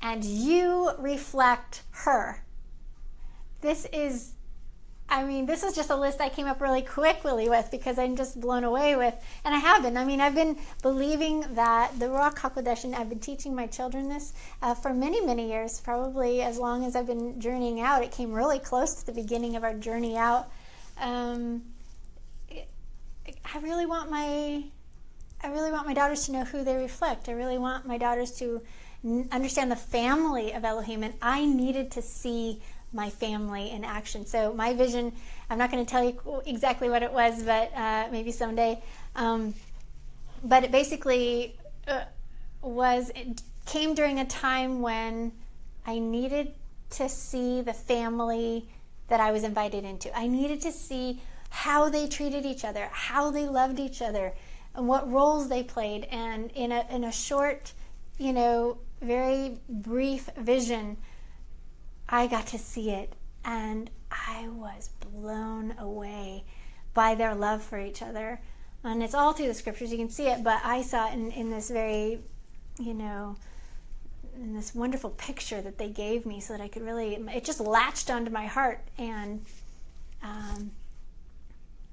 and you reflect her. This is just a list I came up really quickly with because I'm just blown away with, and I have been. I've been believing that the Ruach HaKodesh, and I've been teaching my children this for many, many years, probably as long as I've been journeying out. It came really close to the beginning of our journey out. I really want my daughters to know who they reflect. I really want my daughters to understand the family of Elohim, and I needed to see my family in action. So my vision, I'm not going to tell you exactly what it was, but maybe someday. But it basically it came during a time when I needed to see the family that I was invited into. I needed to see how they treated each other, how they loved each other, and what roles they played. And in a short, very brief vision, I got to see it, and I was blown away by their love for each other. And it's all through the scriptures, you can see it, but I saw it in this very, in this wonderful picture that they gave me, so that I could really, it just latched onto my heart. And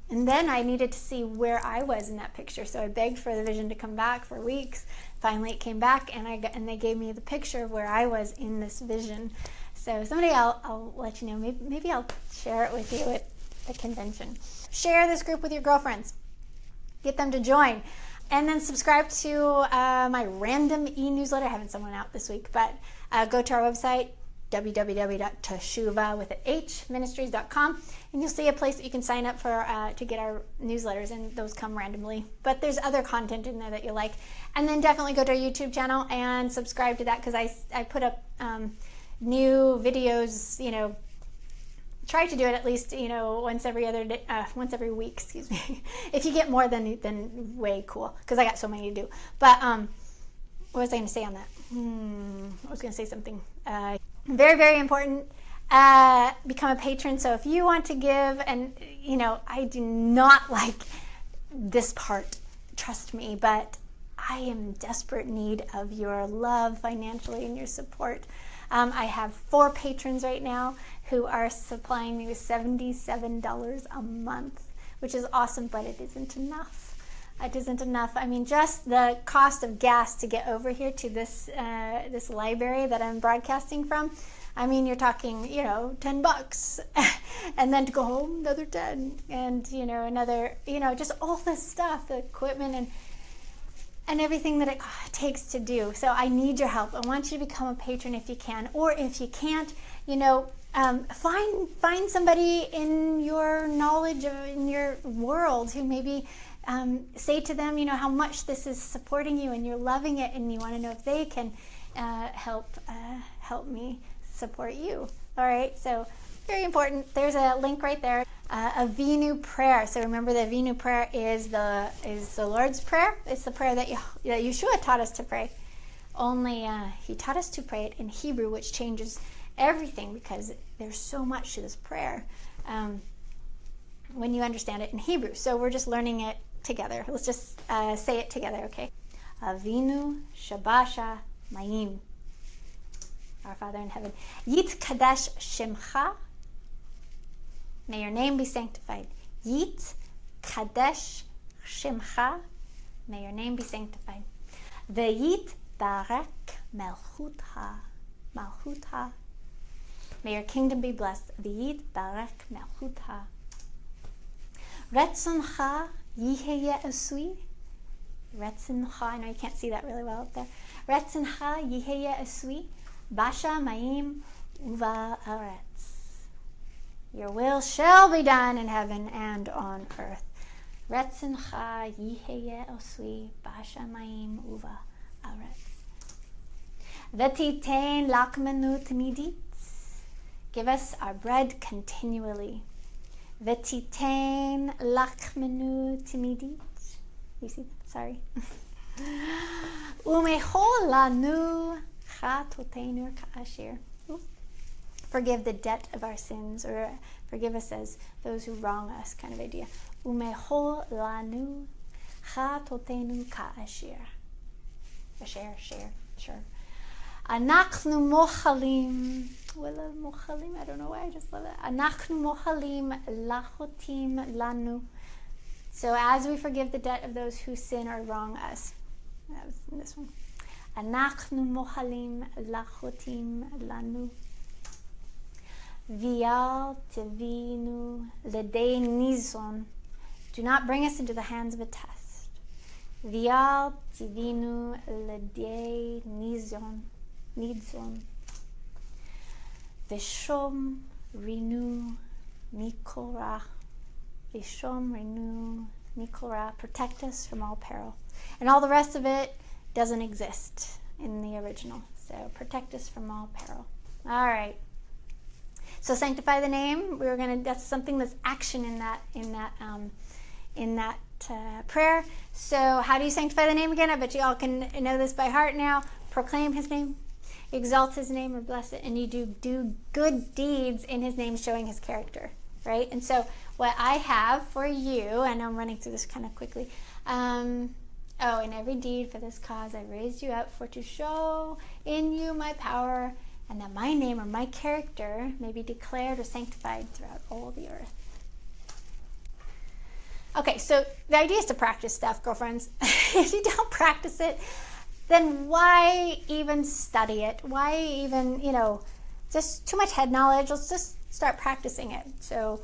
then I needed to see where I was in that picture. So I begged for the vision to come back for weeks. Finally it came back, and they gave me the picture of where I was in this vision. So someday I'll let you know. Maybe I'll share it with you at the convention. Share this group with your girlfriends. Get them to join. And then subscribe to my random e-newsletter. I haven't sent one out this week, but go to our website, www.teshuvah.ministries.com, and you'll see a place that you can sign up for to get our newsletters, and those come randomly. But there's other content in there that you like. And then definitely go to our YouTube channel and subscribe to that, because I put up new videos, try to do it at least, once every week, excuse me. If you get more, then way cool, because I got so many to do. But what was I going to say on that? I was going to say something. Very, very important. Become a patron. So if you want to give, and I do not like this part, trust me, but I am in desperate need of your love financially and your support. I have 4 patrons right now who are supplying me with $77 a month, which is awesome, but it isn't enough. It isn't enough. Just the cost of gas to get over here to this this library that I'm broadcasting from. You're talking, $10, and then to go home, another 10, and another, just all this stuff, the equipment and everything that it takes to do. So I need your help. I want you to become a patron if you can, or if you can't, find somebody in your knowledge, in your world, who maybe say to them, how much this is supporting you, and you're loving it, and you want to know if they can help me support you. All right, so very important. There's a link right there. Avinu prayer. So remember, the Avinu prayer is the Lord's prayer. It's the prayer that Yahshua taught us to pray. Only he taught us to pray it in Hebrew, which changes everything, because there's so much to this prayer when you understand it in Hebrew. So we're just learning it together. Let's just say it together, okay? Avinu Shabasha Mayim. Our Father in heaven. Yit Kadesh Shemcha. May your name be sanctified. Yit Kadesh Shemcha. May your name be sanctified. V'yit Barek Melchutha. Malchutha. May your kingdom be blessed. V'yit Barek Melchutha. Retzoncha Yiheye Esui. Retzoncha. I know you can't see that really well up there. Retzoncha Yiheye Esui. Basha Mayim Uva Aretz. Your will shall be done in heaven and on earth. Retzencha yiheye osui b'shamayim uva aretz. V'titein lakmenu t'midit. Give us our bread continually. V'titein lakmenu t'midit. You see? Sorry. Umechol lanu chatotenu ka'ashir. Forgive the debt of our sins, or forgive us as those who wrong us, kind of idea. Umechol lanu chatotenu ka'ashir. Sure. Anachnu mochalim. Mochalim, I don't know why, I just love it. Anachnu mochalim lachotim lanu. So as we forgive the debt of those who sin or wrong us. That was in this one. Anachnu mochalim lachotim lanu. Vial tevinu ledei nizon. Do not bring us into the hands of a test. Vial tevinu ledei nizon. Vishom rinu mikora. Vishom rinu mikora. Protect us from all peril. And all the rest of it doesn't exist in the original. So protect us from all peril. All right. So sanctify the name. That's something that's action in that prayer. So how do you sanctify the name again? I bet you all can know this by heart now. Proclaim his name, exalt his name, or bless it, and you do good deeds in his name, showing his character, right? And so what I have for you, I know I'm running through this kind of quickly. In every deed for this cause I raised you up, for to show in you my power, and that my name or my character may be declared or sanctified throughout all the earth. Okay, so the idea is to practice stuff, girlfriends. If you don't practice it, then why even study it? Why even, just too much head knowledge. Let's just start practicing it. So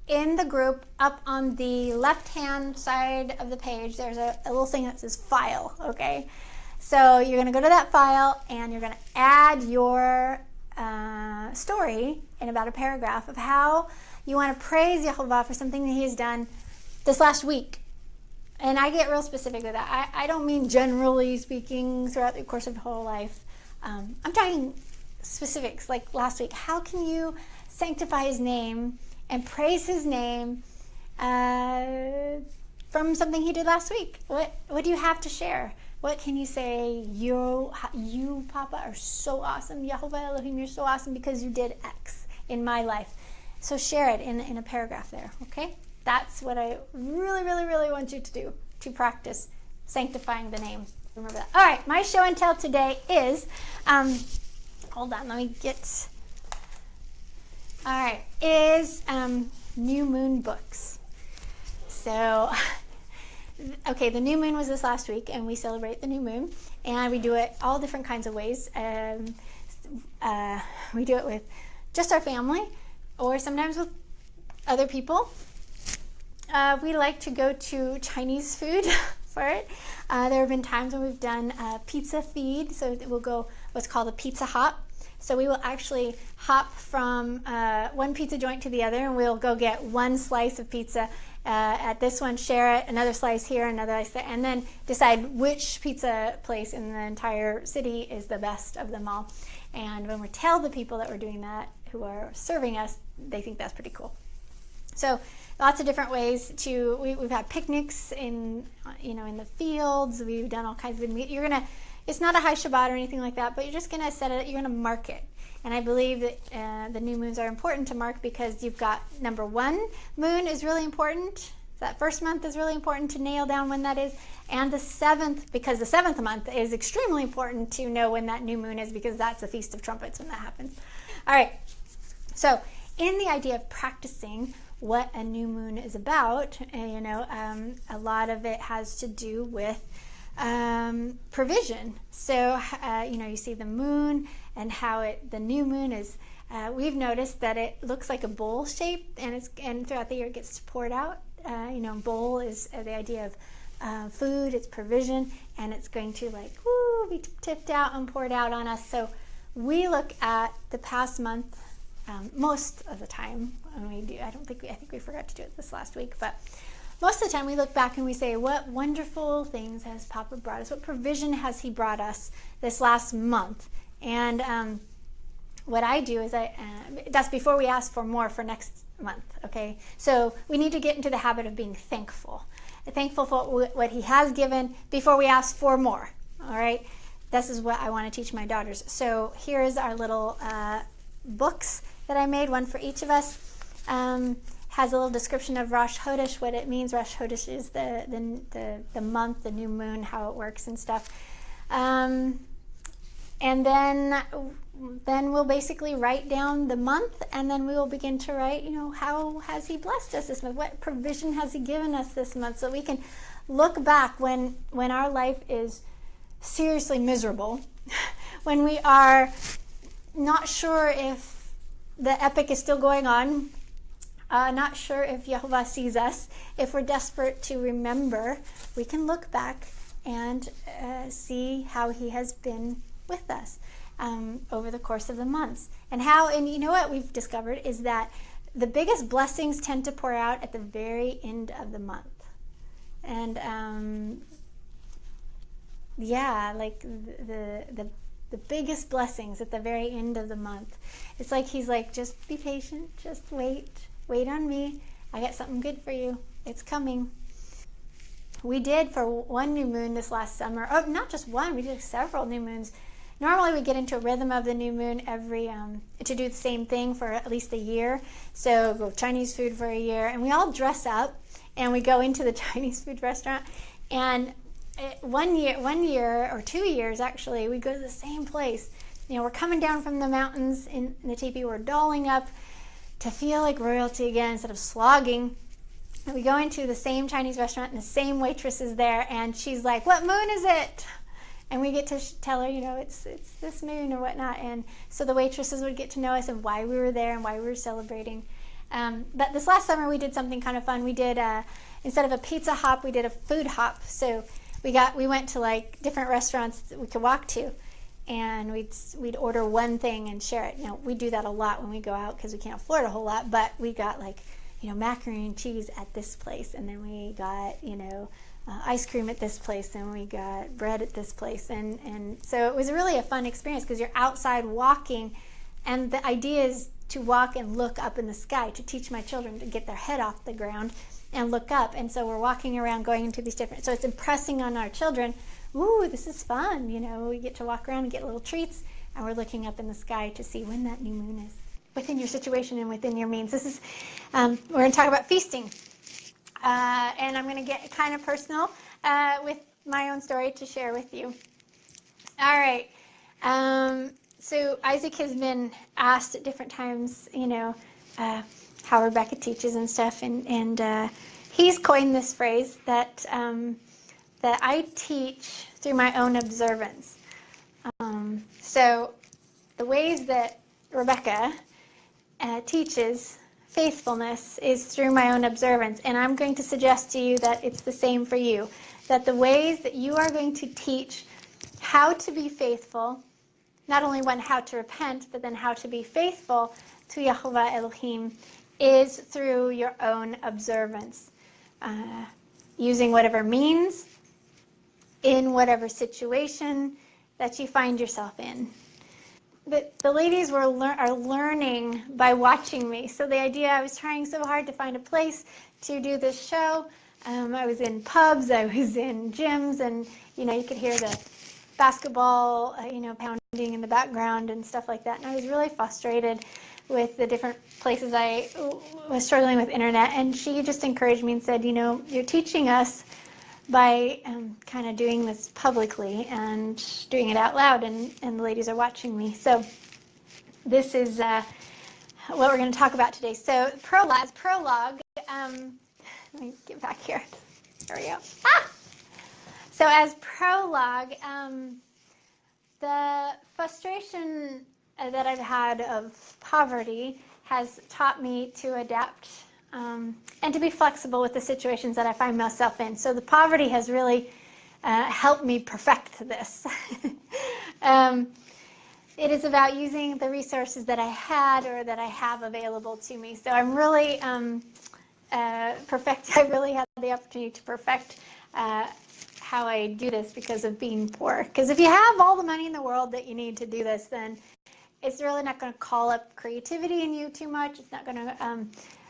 in the group, up on the left-hand side of the page, there's a little thing that says file, okay? So you're going to go to that file and you're going to add your story in about a paragraph of how you want to praise Yehovah for something that he has done this last week. And I get real specific with that. I don't mean generally speaking throughout the course of your whole life. I'm talking specifics, like last week. How can you sanctify his name and praise his name from something he did last week? What do you have to share? What can you say? You, Papa, are so awesome. Yehovah Elohim, you're so awesome because you did X in my life. So share it in a paragraph there, okay? That's what I really, really, really want you to do, to practice sanctifying the name. Remember that. All right, my show and tell today is, hold on, let me get, all right, is New Moon books. So, okay, the new moon was this last week, and we celebrate the new moon, and we do it all different kinds of ways. We do it with just our family, or sometimes with other people. We like to go to Chinese food for it. There have been times when we've done pizza feed, so we'll go what's called a pizza hop. So we will actually hop from one pizza joint to the other, and we'll go get one slice of pizza at this one, share it, another slice here, another slice there, and then decide which pizza place in the entire city is the best of them all. And when we tell the people that we're doing that, who are serving us, they think that's pretty cool. So lots of different ways to, we've had picnics in the fields. We've done all kinds of, it's not a high Shabbat or anything like that, but you're just going to set it, you're going to mark it. And I believe that the new moons are important to mark because you've got number one moon is really important. That first month is really important to nail down when that is. And the seventh, because the seventh month is extremely important to know when that new moon is, because that's the Feast of Trumpets when that happens. All right. So in the idea of practicing what a new moon is about, a lot of it has to do with provision. So, you see the moon and how the new moon is, we've noticed that it looks like a bowl shape, and throughout the year it gets poured out. Bowl is the idea of food, it's provision, and it's going to be tipped out and poured out on us. So we look at the past month most of the time when we do. I think we forgot to do it this last week, but most of the time we look back and we say, what wonderful things has Papa brought us? What provision has he brought us this last month? And what I do is that's before we ask for more for next month, okay? So we need to get into the habit of being thankful. Thankful for what he has given before we ask for more, all right? This is what I want to teach my daughters. So here's our little books that I made, one for each of us. Has a little description of Rosh Chodesh, what it means. Rosh Chodesh is the month, the new moon, how it works and stuff. And then we'll basically write down the month, and then we will begin to write, how has he blessed us this month? What provision has he given us this month? So we can look back when our life is seriously miserable, when we are not sure if the epic is still going on, not sure if Yehovah sees us, if we're desperate to remember, we can look back and see how he has been with us over the course of the months. And you know what we've discovered is that the biggest blessings tend to pour out at the very end of the month. And like the biggest blessings at the very end of the month. It's like he's like, just be patient, just wait on me. I got something good for you. It's coming. We did for one new moon this last summer. Oh, not just one. We did several new moons. Normally we get into a rhythm of the new moon every to do the same thing for at least a year. So go Chinese food for a year, and we all dress up and we go into the Chinese food restaurant. And one year or 2 years actually, we go to the same place. We're coming down from the mountains in the teepee. We're dolling up to feel like royalty again instead of slogging. And we go into the same Chinese restaurant, and the same waitress is there, and she's like, "What moon is it?" And we get to tell her, it's this moon or whatnot. And so the waitresses would get to know us and why we were there and why we were celebrating. But this last summer we did something kind of fun. We did instead of a pizza hop, we did a food hop. So we went to like different restaurants that we could walk to, and we'd order one thing and share it. We do that a lot when we go out because we can't afford a whole lot. But we got macaroni and cheese at this place, and then we got ice cream at this place, and we got bread at this place, and so it was really a fun experience because you're outside walking, and the idea is to walk and look up in the sky, to teach my children to get their head off the ground and look up. And so we're walking around going into these different, so it's impressing on our children, ooh, this is fun, we get to walk around and get little treats, and we're looking up in the sky to see when that new moon is within your situation and within your means. This is we're going to talk about feasting. And I'm going to get kind of personal with my own story to share with you. All right. So Isaac has been asked at different times, how Rebecca teaches and stuff, and he's coined this phrase that I teach through my own observance. So the ways that Rebecca teaches faithfulness is through my own observance, and I'm going to suggest to you that it's the same for you, that the ways that you are going to teach how to be faithful, not only how to repent, but then how to be faithful to Yehovah Elohim, is through your own observance, using whatever means, in whatever situation that you find yourself in. The ladies are learning by watching me. So the idea, I was trying so hard to find a place to do this show. I was in pubs, I was in gyms, and you could hear the basketball, pounding in the background and stuff like that. And I was really frustrated with the different places I was struggling with internet. And she just encouraged me and said, you're teaching us by kind of doing this publicly and doing it out loud, and the ladies are watching me. So this is what we're going to talk about today. So prologue, let me get back here. There we go. So as prologue, the frustration that I've had of poverty has taught me to adapt and to be flexible with the situations that I find myself in. So the poverty has really helped me perfect this. it is about using the resources that I had or that I have available to me. So I'm really I really had the opportunity to perfect how I do this because of being poor. Because if you have all the money in the world that you need to do this, then it's really not going to call up creativity in you too much. It's not going to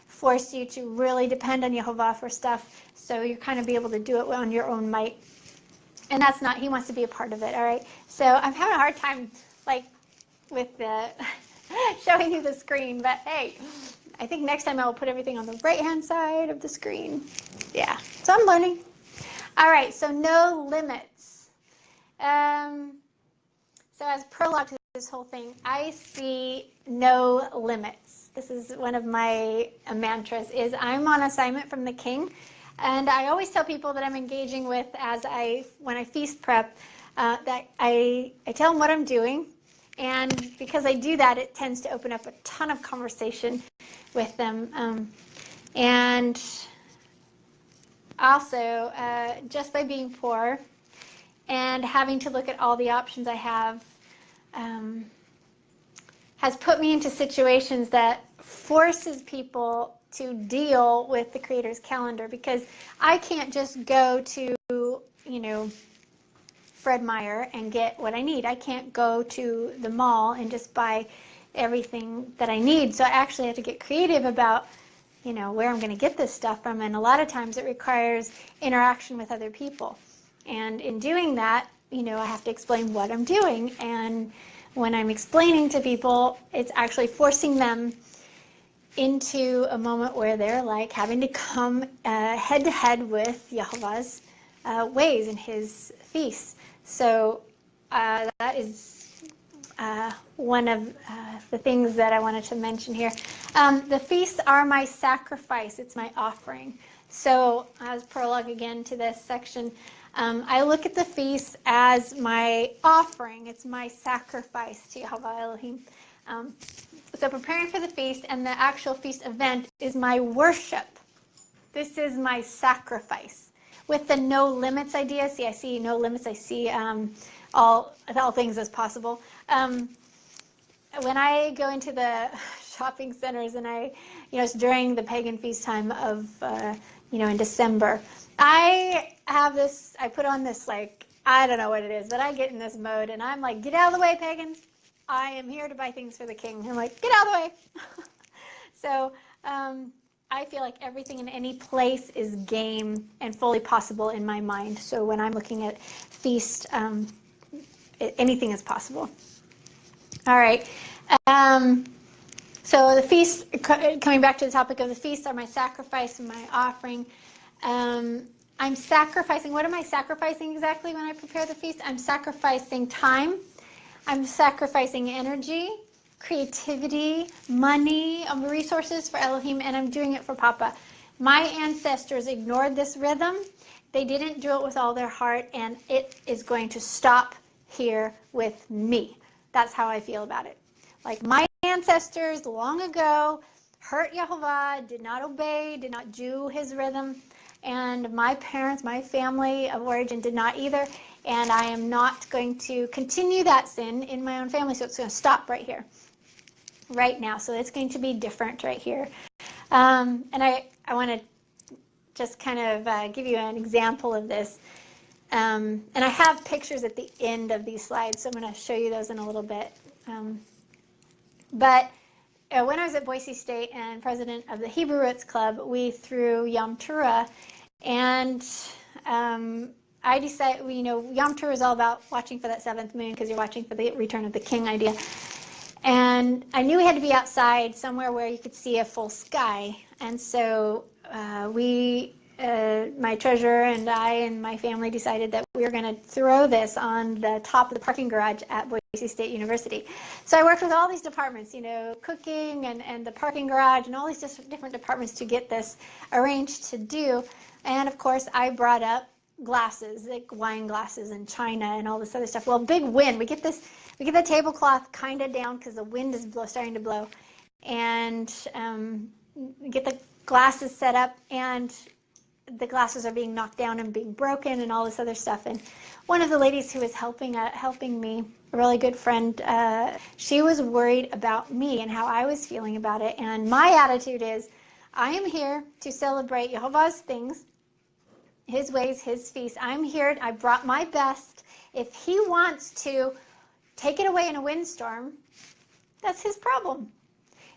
force you to really depend on Yehovah for stuff. So you're kind of be able to do it on your own might. And that's not, he wants to be a part of it, all right? So I'm having a hard time, like, with the showing you the screen, but hey, I think next time I will put everything on the right-hand side of the screen. Yeah, so I'm learning. All right, so no limits. So as prologue to this whole thing, I see no limits. This is one of my mantras, is I'm on assignment from the King. And I always tell people that I'm engaging with when I feast prep, that I tell them what I'm doing. And because I do that, it tends to open up a ton of conversation with them. And also, just by being poor and having to look at all the options I have, has put me into situations that forces people to deal with the Creator's calendar, because I can't just go to, Fred Meyer and get what I need. I can't go to the mall and just buy everything that I need. So I actually have to get creative about, where I'm going to get this stuff from. And a lot of times it requires interaction with other people. And in doing that, I have to explain what I'm doing. And when I'm explaining to people, it's actually forcing them into a moment where they're like having to come head to head with Yehovah's ways and his feasts. So that is one of the things that I wanted to mention here. The feasts are my sacrifice. It's my offering. So as prologue again to this section, I look at the feasts as my offering. It's my sacrifice to Yehovah Elohim. So preparing for the feast and the actual feast event is my worship. This is my sacrifice. With the no limits idea, I see no limits. I see all things as possible. When I go into the shopping centers and it's during the pagan feast time of, in December, I put on this, I don't know what it is, but I get in this mode and I'm like, get out of the way, pagans. I am here to buy things for the King. I'm like, get out of the way. So I feel like everything in any place is game and fully possible in my mind. So when I'm looking at feast, anything is possible. All right. So the feast, coming back to the topic of the feast, are my sacrifice and my offering. I'm sacrificing. What am I sacrificing exactly when I prepare the feast? I'm sacrificing time. I'm sacrificing energy, creativity, money, resources for Elohim, and I'm doing it for Papa. My ancestors ignored this rhythm. They didn't do it with all their heart, and it is going to stop here with me. That's how I feel about it. Like my ancestors long ago hurt Yehovah, did not obey, did not do his rhythm, and my parents, my family of origin did not either. And I am not going to continue that sin in my own family, so it's going to stop right here, right now. So it's going to be different right here. And I want to just kind of give you an example of this. And I have pictures at the end of these slides, so I'm going to show you those in a little bit. But when I was at Boise State and president of the Hebrew Roots Club, we threw Yom Teruah, and I decided, Yom Teruah is all about watching for that seventh moon because you're watching for the return of the King idea. And I knew we had to be outside somewhere where you could see a full sky. And so my treasurer and I and my family decided that we were going to throw this on the top of the parking garage at Boise State University. So I worked with all these departments, cooking and the parking garage and all these different departments to get this arranged to do. And of course, I brought up glasses, like wine glasses and china and all this other stuff. Well, big wind. We get the tablecloth kind of down because the wind is starting to blow, and get the glasses set up, and the glasses are being knocked down and being broken and all this other stuff. And one of the ladies who was helping me, a really good friend, she was worried about me and how I was feeling about it. And my attitude is, I am here to celebrate Jehovah's things, his ways, his feasts. I'm here. I brought my best. If he wants to take it away in a windstorm, that's his problem.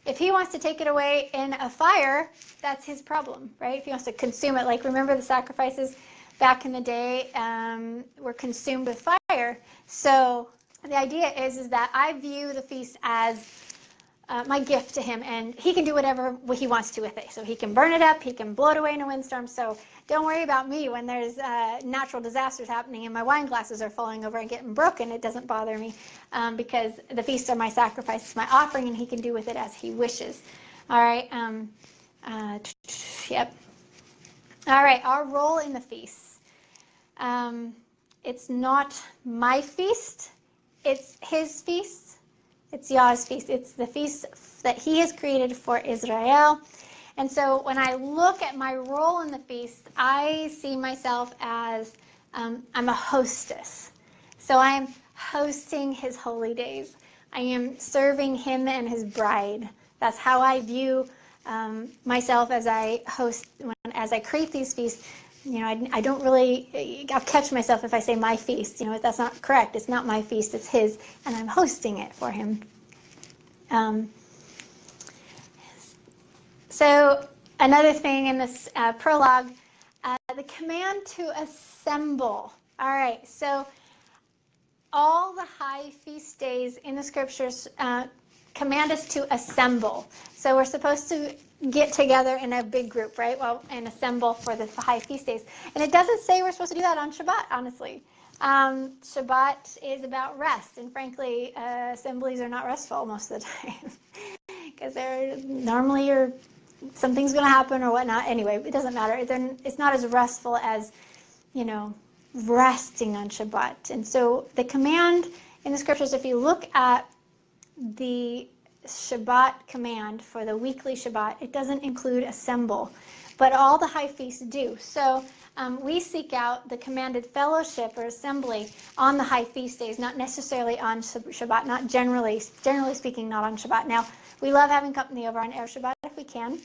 If he wants to take it away in a fire, that's his problem, right? If he wants to consume it, like remember the sacrifices back in the day were consumed with fire. So the idea is that I view the feast as my gift to him, and he can do whatever he wants to with it. So he can burn it up, he can blow it away in a windstorm. So don't worry about me when there's natural disasters happening and my wine glasses are falling over and getting broken. It doesn't bother me because the feasts are my sacrifice, it's my offering, and he can do with it as he wishes. All right. Yep. All right. Our role in the feasts. It's not my feast. It's his feast. It's Yah's feast. It's the feast that he has created for Israel. And so when I look at my role in the feast, I see myself as I'm a hostess. So I am hosting his holy days. I am serving him and his bride. That's how I view myself as I host, as I create these feasts. You know, I don't really, I'll catch myself if I say my feast. You know, that's not correct. It's not my feast, it's his, and I'm hosting it for him. So another thing in this prologue, the command to assemble. All right, so all the high feast days in the scriptures command us to assemble. So we're supposed to get together in a big group, right? Well, and assemble for the high feast days. And it doesn't say we're supposed to do that on Shabbat, honestly. Shabbat is about rest, and frankly, assemblies are not restful most of the time because they're normally something's going to happen or whatnot. Anyway, it doesn't matter. It's not as restful as, you know, resting on Shabbat. And so the command in the scriptures, if you look at the Shabbat command for the weekly Shabbat, it doesn't include assemble, but all the high feasts do. So we seek out the commanded fellowship or assembly on the high feast days, not necessarily on Shabbat, not generally speaking, not on Shabbat. Now, we love having company over on Erev Shabbat if we can,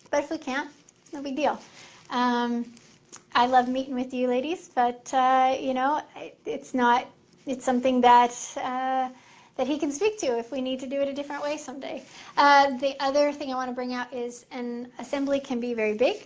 but if we can't, it's no big deal. I love meeting with you ladies, but you know, it's something that he can speak to if we need to do it a different way someday. The other thing I want to bring out is an assembly can be very big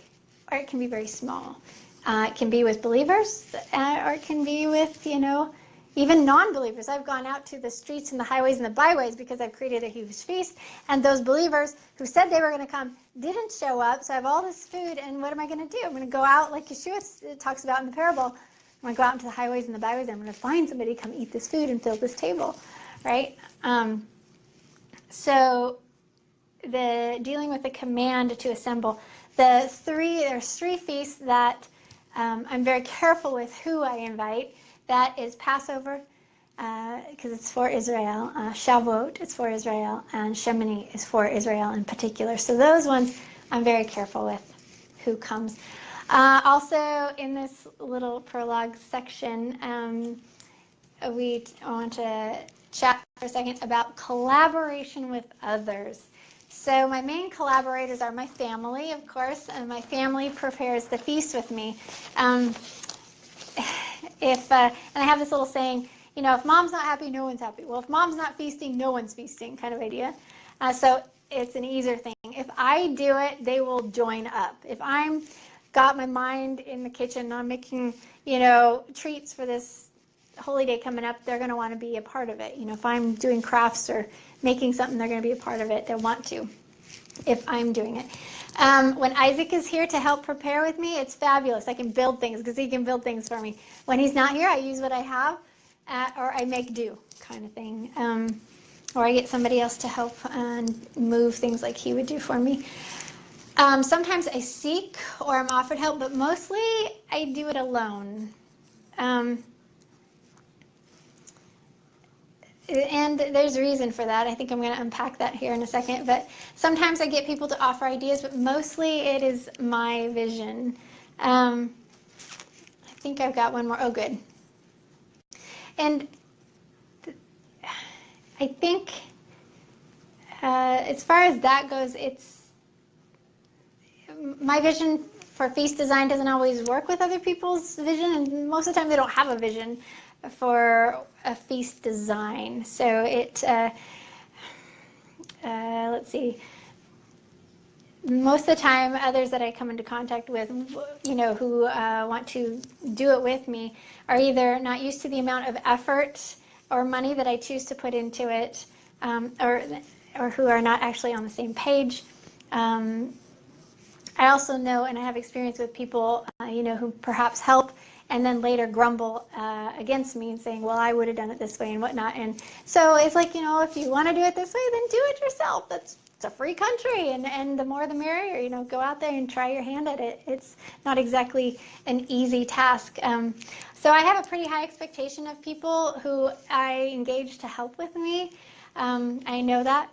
or it can be very small. It can be with believers or it can be with, you know, even non-believers. I've gone out to the streets and the highways and the byways because I've created a huge feast, and those believers who said they were going to come didn't show up, so I have all this food, and what am I going to do? I'm going to go out like Yahshua talks about in the parable. I'm going to go out into the highways and the byways, and I'm going to find somebody to come eat this food and fill this table. Right? So the dealing with the command to assemble, there's three feasts that I'm very careful with who I invite. That is Passover, because it's for Israel. Shavuot is for Israel, and Shemini is for Israel in particular. So those ones I'm very careful with who comes. Also in this little prologue section, we want to chat for a second about collaboration with others. So my main collaborators are my family, of course, and my family prepares the feast with me. And I have this little saying, you know, if mom's not happy, no one's happy. Well, if mom's not feasting, no one's feasting, kind of idea. So it's an ezer thing. If I do it, they will join up. If I'm got my mind in the kitchen, I'm making, you know, treats for this holy day coming up, they're going to want to be a part of it. You know, if I'm doing crafts or making something, they're going to be a part of it. They'll want to, if I'm doing it. When Isaac is here to help prepare with me, it's fabulous. I can build things because he can build things for me. When he's not here, I use what I have, or I make do, kind of thing. Or I get somebody else to help and move things like he would do for me. Sometimes I seek or I'm offered help, but mostly I do it alone. And there's a reason for that. I think I'm going to unpack that here in a second. But sometimes I get people to offer ideas, but mostly it is my vision. I think I've got one more. Oh, good. And I think as far as that goes, it's my vision for feast design doesn't always work with other people's vision, and most of the time they don't have a vision for a feast design. So it, let's see, most of the time others that I come into contact with, who want to do it with me are either not used to the amount of effort or money that I choose to put into it, or who are not actually on the same page. I also know, and I have experience with people, who perhaps help and then later grumble against me and saying, well, I would have done it this way and whatnot. And so it's like, if you want to do it this way, then do it yourself. It's a free country, and the more the merrier. Go out there and try your hand at it. It's not exactly an easy task. So I have a pretty high expectation of people who I engage to help with me. I know that.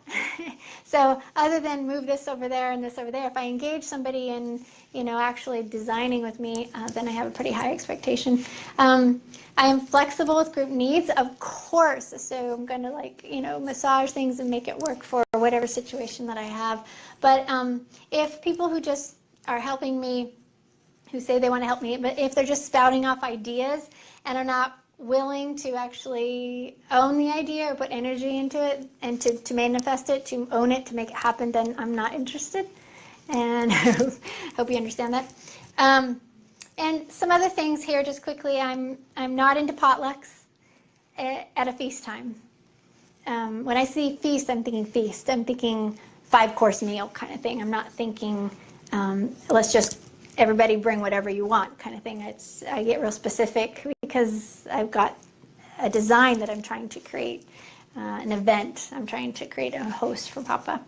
So other than move this over there and this over there, if I engage somebody in, actually designing with me, then I have a pretty high expectation. I am flexible with group needs, of course. So I'm going to massage things and make it work for whatever situation that I have. But if people who just are helping me, who say they want to help me, but if they're just spouting off ideas and are not willing to actually own the idea or put energy into it and to manifest it, to own it, to make it happen, then I'm not interested. And I hope you understand that. And some other things here, just quickly. I'm not into potlucks at a feast time. When I see feast, I'm thinking feast. I'm thinking 5-course meal kind of thing. I'm not thinking let's just everybody bring whatever you want kind of thing. I get real specific because I've got a design that I'm trying to create, an event. I'm trying to create a host for Papa.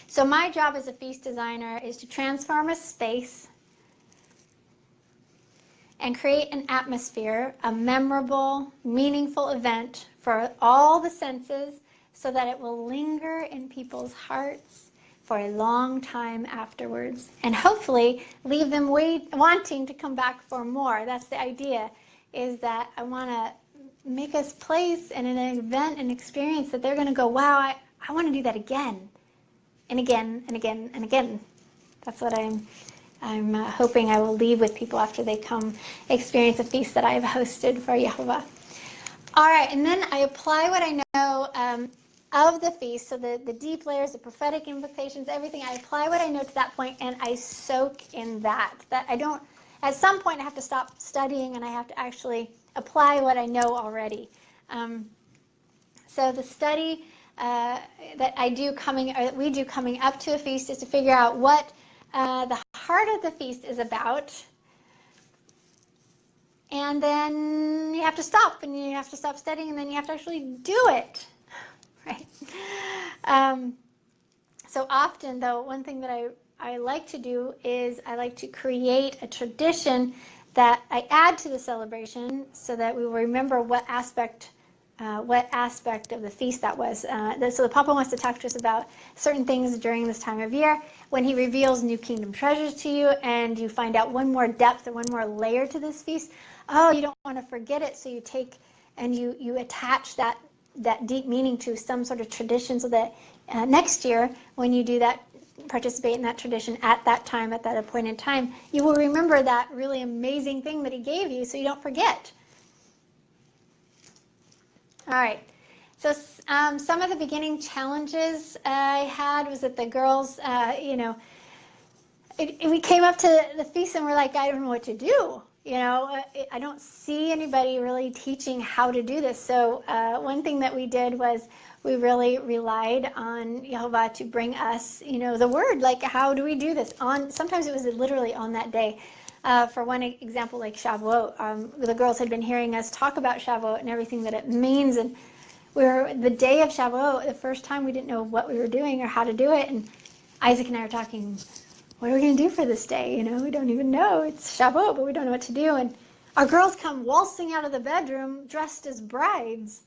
So my job as a feast designer is to transform a space and create an atmosphere, a memorable, meaningful event for all the senses so that it will linger in people's hearts for a long time afterwards, and hopefully leave them wanting to come back for more. That's the idea, is that I want to make us place and an event, an experience that they're going to go, wow, I want to do that again and again and again and again. That's what I'm hoping I will leave with people after they come experience a feast that I've hosted for Yahweh. All right, and then I apply what I know of the feast, so the deep layers, the prophetic implications, everything. I apply what I know to that point, and I soak in that. That I don't. At some point, I have to stop studying, and I have to actually apply what I know already. So the study that we do coming up to a feast is to figure out what the heart of the feast is about. And then you have to stop, and you have to stop studying, and then you have to actually do it, right? So often, though, one thing that I like to do is I like to create a tradition that I add to the celebration so that we will remember what aspect of the feast that was. So the Papa wants to talk to us about certain things during this time of year when he reveals new kingdom treasures to you, and you find out one more depth or one more layer to this feast. Oh, you don't want to forget it, so you take and you attach that deep meaning to some sort of tradition, so that next year when you do that, participate in that tradition at that time, at that appointed time, you will remember that really amazing thing that he gave you, so you don't forget. All right. So some of the beginning challenges I had was that the girls, we came up to the feast and we're like, I don't know what to do. I don't see anybody really teaching how to do this. So one thing that we did was we really relied on Yehovah to bring us, the word. Like, how do we do this? Sometimes it was literally on that day. For one example, like Shavuot, the girls had been hearing us talk about Shavuot and everything that it means, and the day of Shavuot, the first time, we didn't know what we were doing or how to do it, and Isaac and I were talking, what are we going to do for this day? We don't even know. It's Shavuot, but we don't know what to do, and our girls come waltzing out of the bedroom dressed as brides.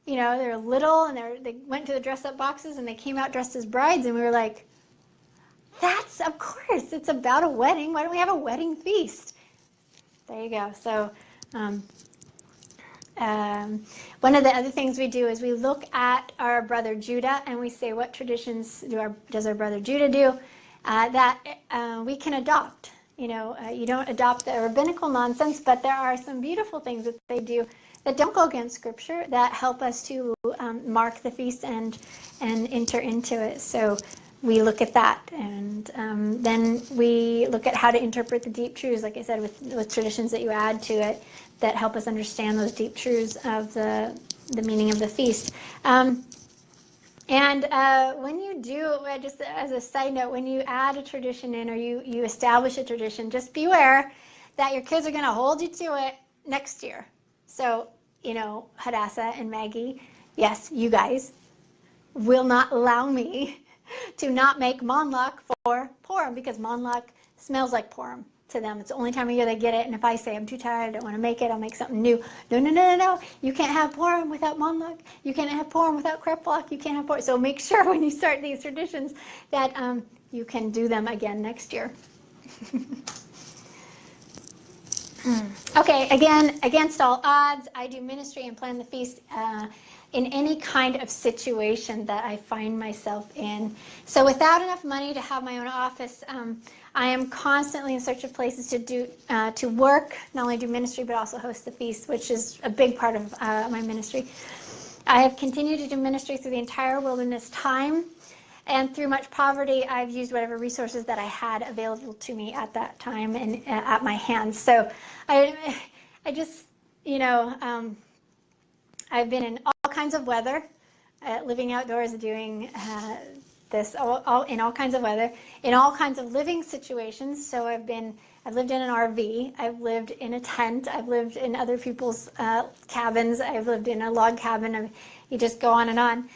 They're little, and they went to the dress-up boxes, and they came out dressed as brides, and we were like, That's, of course, it's about a wedding. Why don't we have a wedding feast? There you go. So one of the other things we do is we look at our brother Judah and we say, what traditions does our brother Judah do that we can adopt? You know, you don't adopt the rabbinical nonsense, but there are some beautiful things that they do that don't go against Scripture that help us to mark the feast and enter into it. So we look at that, and then we look at how to interpret the deep truths, like I said, with traditions that you add to it that help us understand those deep truths of the meaning of the feast. And when you do, just as a side note, when you add a tradition in or you establish a tradition, just beware that your kids are going to hold you to it next year. So, you know, Hadassah and Maggie, yes, you guys will not allow me to not make monlach for Purim, because monlach smells like Purim to them. It's the only time of year they get it. And if I say I'm too tired, I don't want to make it, I'll make something new. No, no, no, no, no. You can't have Purim without monlach. You can't have Purim without kreplach. You can't have Purim. So make sure when you start these traditions that you can do them again next year. Okay, again, against all odds, I do ministry and plan the feast in any kind of situation that I find myself in. So without enough money to have my own office, I am constantly in search of places to work, not only do ministry, but also host the feast, which is a big part of my ministry. I have continued to do ministry through the entire wilderness time. And through much poverty, I've used whatever resources that I had available to me at that time and at my hands. So I just, you know, I've been in all kinds of weather, living outdoors, doing this in all kinds of weather, in all kinds of living situations. So I've lived in an RV, I've lived in a tent, I've lived in other people's cabins, I've lived in a log cabin. You just go on and on.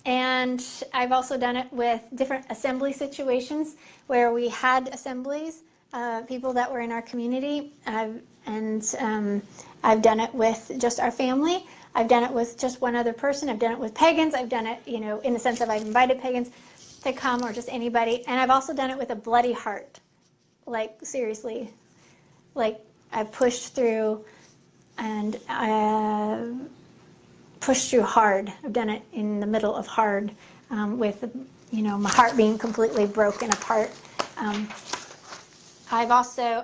And I've also done it with different assembly situations where we had assemblies, people that were in our community, and I've done it with just our family. I've done it with just one other person. I've done it with pagans. I've done it, you know, in the sense of I've invited pagans to come or just anybody. And I've also done it with a bloody heart, like seriously, like I pushed through and pushed through hard. I've done it in the middle of hard with, you know, my heart being completely broken apart. I've also,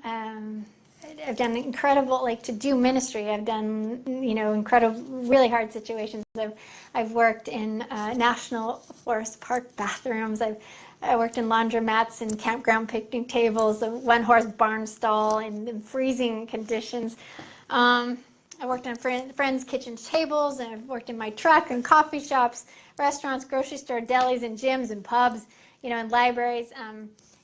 I've done incredible, like to do ministry, I've done, you know, incredible, really hard situations. I've worked in National Forest Park bathrooms. I worked in laundromats and campground picnic tables, a one-horse barn stall in freezing conditions. I worked on friends' kitchen tables, and I've worked in my truck and coffee shops, restaurants, grocery store, delis, and gyms and pubs, you know, and libraries.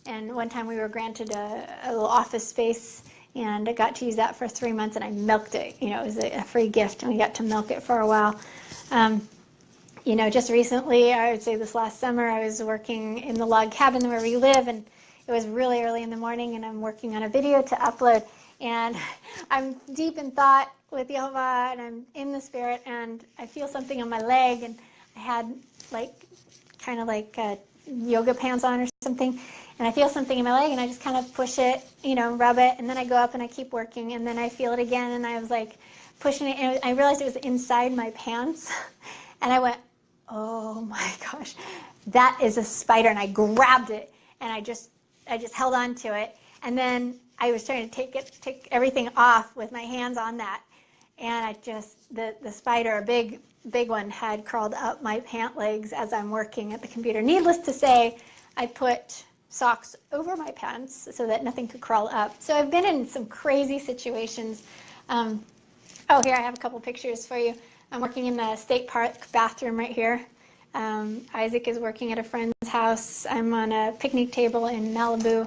And one time we were granted a little office space, and I got to use that for 3 months, and I milked it. You know, it was a free gift, and we got to milk it for a while. You know, just recently, I would say this last summer, I was working in the log cabin where we live, and it was really early in the morning, and I'm working on a video to upload, and I'm deep in thought with Yehovah, and I'm in the Spirit, and I feel something on my leg, and I had like kind of like yoga pants on or something, and I feel something in my leg, and I just kind of push it, you know, rub it, and then I go up and I keep working, and then I feel it again, and I was like pushing it, and I realized it was inside my pants, and I went, oh my gosh, that is a spider, and I grabbed it, and I just held on to it, and then I was trying to take everything off with my hands on that, and I just, the spider, a big one, had crawled up my pant legs as I'm working at the computer. Needless to say, I put socks over my pants so that nothing could crawl up. So I've been in some crazy situations. Oh, here I have a couple pictures for you. I'm working in the state park bathroom right here. Isaac is working at a friend's house. I'm on a picnic table in Malibu,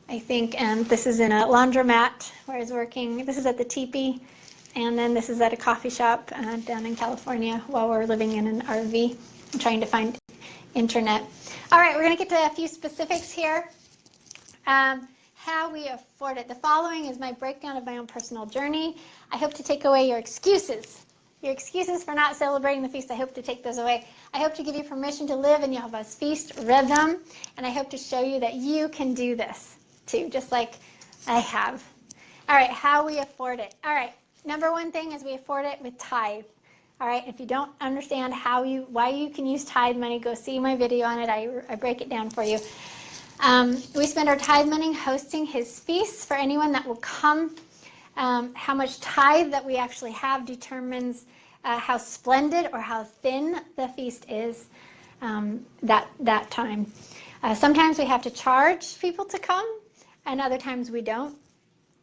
I think, and this is in a laundromat where I was working. This is at the teepee, and then this is at a coffee shop down in California while we're living in an RV and trying to find internet. All right, we're going to get to a few specifics here. How we afford it. The following is my breakdown of my own personal journey. I hope to take away your excuses your excuses for not celebrating the feast, I hope to take those away. I hope to give you permission to live in Yehovah's feast rhythm, and I hope to show you that you can do this too, just like I have. All right, how we afford it. All right, number one thing is we afford it with tithe. All right, if you don't understand why you can use tithe money, go see my video on it. I break it down for you. We spend our tithe money hosting his feasts for anyone that will come. How much tithe that we actually have determines how splendid or how thin the feast is that time. Sometimes we have to charge people to come, and other times we don't.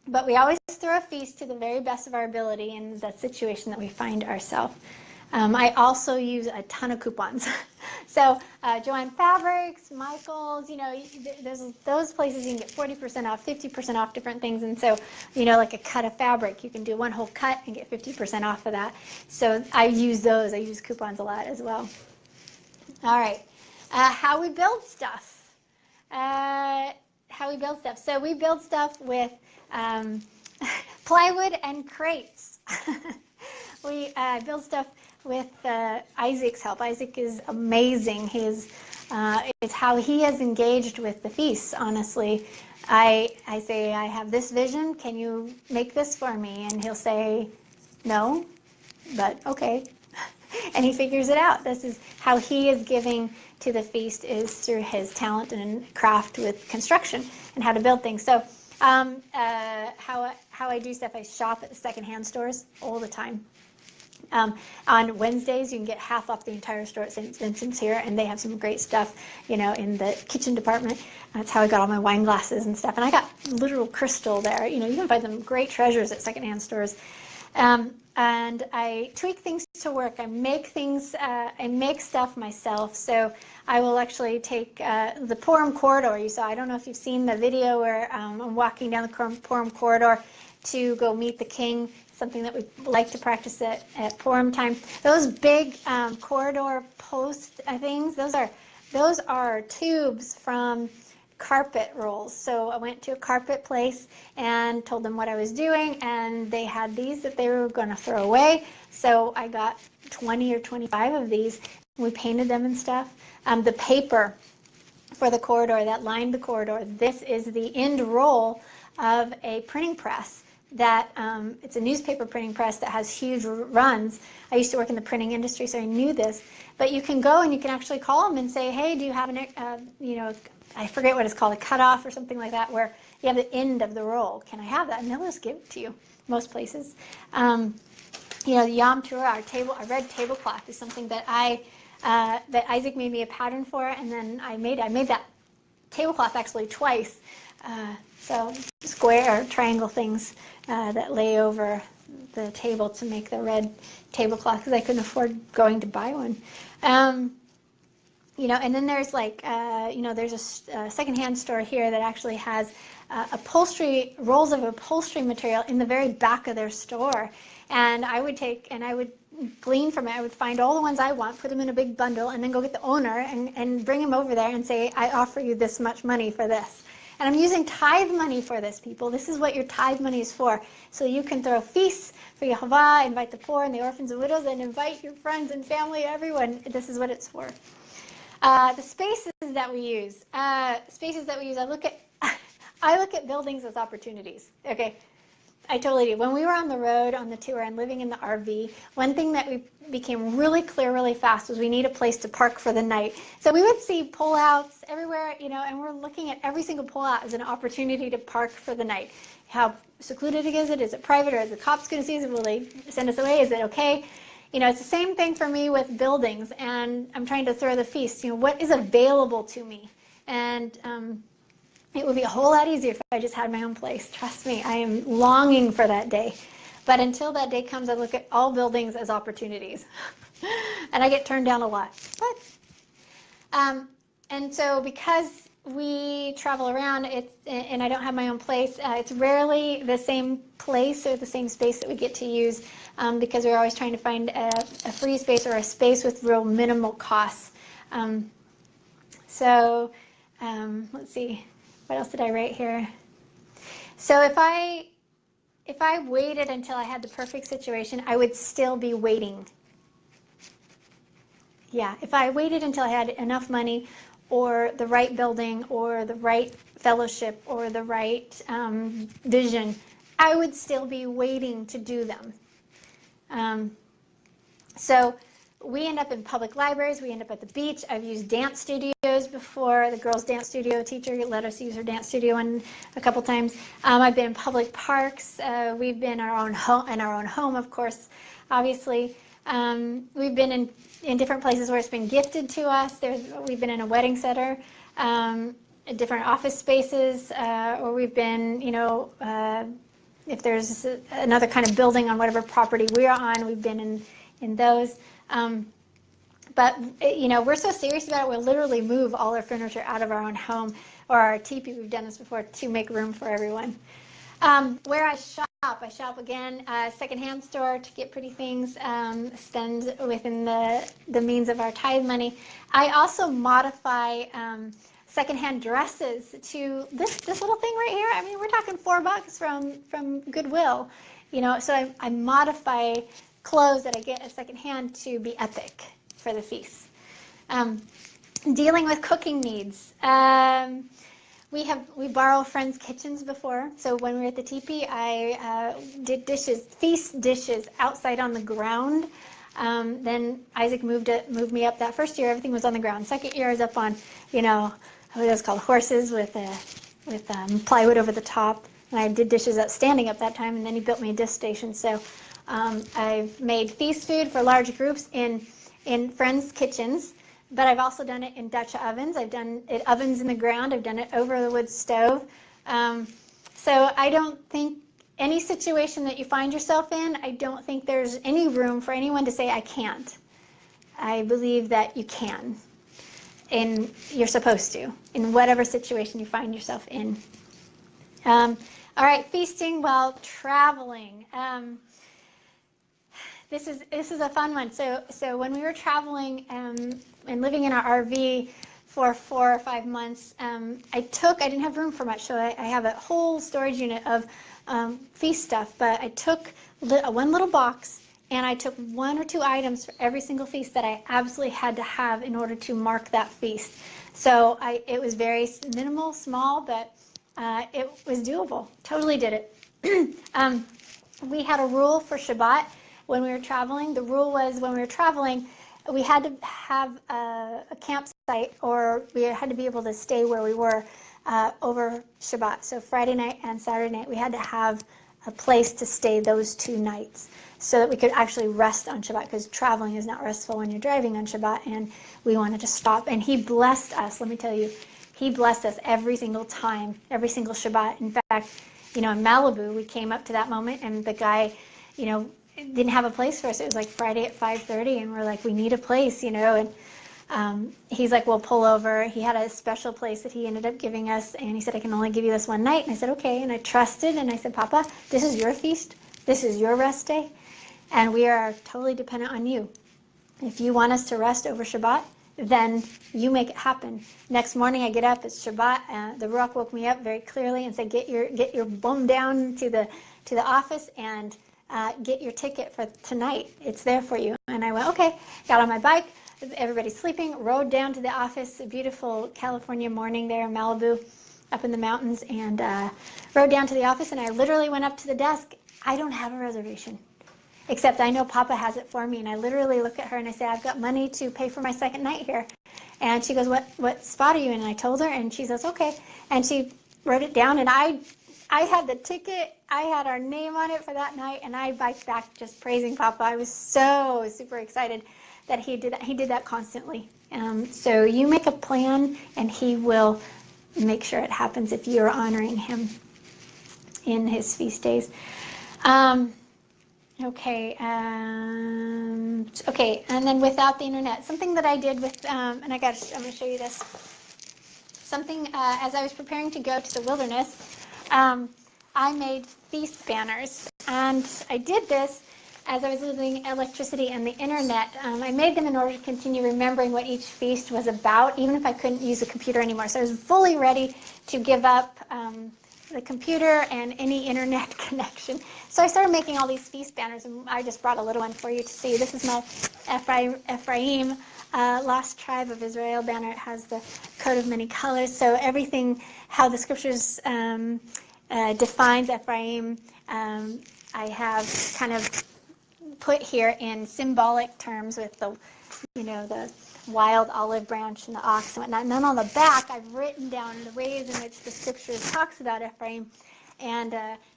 But we always throw a feast to the very best of our ability in the situation that we find ourselves. I also use a ton of coupons. So Joanne Fabrics, Michael's, there's those places you can get 40% off, 50% off different things. And so, like a cut of fabric, you can do one whole cut and get 50% off of that. So I use those. I use coupons a lot as well. All right. How we build stuff. So we build stuff with plywood and crates. We build stuff with Isaac's help. Isaac is amazing. It's how he has engaged with the feasts, honestly. I say, I have this vision. Can you make this for me? And he'll say, no, but okay. And he figures it out. This is how he is giving to the feast, is through his talent and craft with construction and how to build things. So how I do stuff, I shop at the secondhand stores all the time. On Wednesdays, you can get half off the entire store at St. Vincent's here, and they have some great stuff, in the kitchen department. That's how I got all my wine glasses and stuff. And I got literal crystal there. You can find some great treasures at secondhand stores. And I tweak things to work. I make things, I make stuff myself. So I will actually take the Purim corridor. You saw, I don't know if you've seen the video where I'm walking down the Purim corridor to go meet the king, something that we like to practice at Purim time. Those big corridor post things, those are tubes from carpet rolls. So I went to a carpet place and told them what I was doing, and they had these that they were going to throw away. So I got 20 or 25 of these. We painted them and stuff. The paper for the corridor that lined the corridor, this is the end roll of a printing press. That it's a newspaper printing press that has huge runs. I used to work in the printing industry, so I knew this. But you can go and you can actually call them and say, hey, do you have I forget what it's called, a cutoff or something like that, where you have the end of the roll. Can I have that? And they'll just give it to you, most places. The Yom Teruah, our red tablecloth, is something that that Isaac made me a pattern for, and then I made that tablecloth actually twice. So square or triangle things that lay over the table to make the red tablecloth, because I couldn't afford going to buy one. And then there's there's a secondhand store here that actually has rolls of upholstery material in the very back of their store. And I would glean from it. I would find all the ones I want, put them in a big bundle, and then go get the owner and bring him over there and say, I offer you this much money for this. And I'm using tithe money for this, people. This is what your tithe money is for. So you can throw feasts for Yehovah, invite the poor and the orphans and widows, and invite your friends and family, everyone. This is what it's for. The spaces that we use. I look at buildings as opportunities. Okay, I totally do. When we were on the road on the tour and living in the RV, one thing that we became really clear really fast was we need a place to park for the night. So we would see pullouts everywhere, and we're looking at every single pullout as an opportunity to park for the night. How secluded is it? Is it private, or is the cops going to see us? Will they send us away? Is it okay? It's the same thing for me with buildings, and I'm trying to throw the feast. What is available to me? And it would be a whole lot easier if I just had my own place. Trust me, I am longing for that day. But until that day comes, I look at all buildings as opportunities. And I get turned down a lot. And so because we travel around, and I don't have my own place, it's rarely the same place or the same space that we get to use, because we're always trying to find a free space or a space with real minimal costs. Let's see. What else did I write here? So if I if I waited until I had the perfect situation, I would still be waiting. Yeah, if I waited until I had enough money or the right building or the right fellowship or the right vision, I would still be waiting to do them. So we end up in public libraries. We end up at the beach. I've used dance studios before. The girls' dance studio teacher let us use her dance studio a couple times. I've been in public parks. We've been in our own home, of course, obviously. We've been in different places where it's been gifted to us. We've been in a wedding center, different office spaces, or we've been, if there's another kind of building on whatever property we're on, we've been in those. But we're so serious about it, we'll literally move all our furniture out of our own home or our teepee. We've done this before to make room for everyone. Where I shop again, secondhand store to get pretty things, spend within the means of our tithe money. I also modify secondhand dresses to this little thing right here. I mean, we're talking $4 from Goodwill, so I modify clothes that I get at secondhand to be epic for the feast. Dealing with cooking needs. We borrow friends' kitchens before. So when we were at the teepee, I did feast dishes outside on the ground. Then Isaac moved me up. That first year, everything was on the ground. Second year, I was up on, what it was called, horses with plywood over the top. And I did dishes standing up that time. And then he built me a dish station. So I've made feast food for large groups in friends' kitchens. But I've also done it in Dutch ovens. I've done it ovens in the ground. I've done it over the wood stove. So I don't think any situation that you find yourself in, I don't think there's any room for anyone to say, I can't. I believe that you can. And you're supposed to, in whatever situation you find yourself in. All right, feasting while traveling. This is a fun one. So when we were traveling and living in our RV for 4 or 5 months, I didn't have room for much, so I have a whole storage unit of feast stuff. But I took one little box and I took 1 or 2 items for every single feast that I absolutely had to have in order to mark that feast. So it was very minimal, small, but it was doable. Totally did it. We had a rule for Shabbat. When we were traveling, the rule was when we were traveling, we had to have a campsite, or we had to be able to stay where we were over Shabbat. So Friday night and Saturday night, we had to have a place to stay those 2 nights so that we could actually rest on Shabbat, because traveling is not restful when you're driving on Shabbat, and we wanted to stop. And he blessed us, let me tell you, he blessed us every single time, every single Shabbat. In fact, in Malibu, we came up to that moment, and the guy, didn't have a place for us. It was like Friday at 5:30, and we're like, we need a place, and he's like, we'll pull over. He had a special place that he ended up giving us, and he said, I can only give you this one night. And I said, okay. And I trusted, and I said, Papa, this is your feast. This is your rest day, and we are totally dependent on you. If you want us to rest over Shabbat, then you make it happen. Next morning, I get up, it's Shabbat. The Ruach woke me up very clearly and said, get your bum down to the office and get your ticket for tonight. It's there for you. And I went, okay. Got on my bike. Everybody's sleeping. Rode down to the office. A beautiful California morning there in Malibu, up in the mountains, and rode down to the office. And I literally went up to the desk. I don't have a reservation, except I know Papa has it for me. And I literally look at her and I say, I've got money to pay for my second night here. And she goes, what spot are you in? And I told her, and she says, okay. And she wrote it down, and I had the ticket. I had our name on it for that night, and I biked back just praising Papa. I was so super excited that he did that. He did that constantly. So you make a plan, and he will make sure it happens if you're honoring him in his feast days. Okay, and then without the internet, something that I did with, and I'm going to show you this. Something, as I was preparing to go to the wilderness, I made feast banners, and I did this as I was losing electricity and the internet. I made them in order to continue remembering what each feast was about, even if I couldn't use a computer anymore. So I was fully ready to give up the computer and any internet connection. So I started making all these feast banners, and I just brought a little one for you to see. This is my Ephraim, lost tribe of Israel banner. It has the coat of many colors. So everything, how the scriptures defines Ephraim, I have kind of put here in symbolic terms with the, the wild olive branch and the ox and whatnot. And then on the back, I've written down the ways in which the scriptures talks about Ephraim. And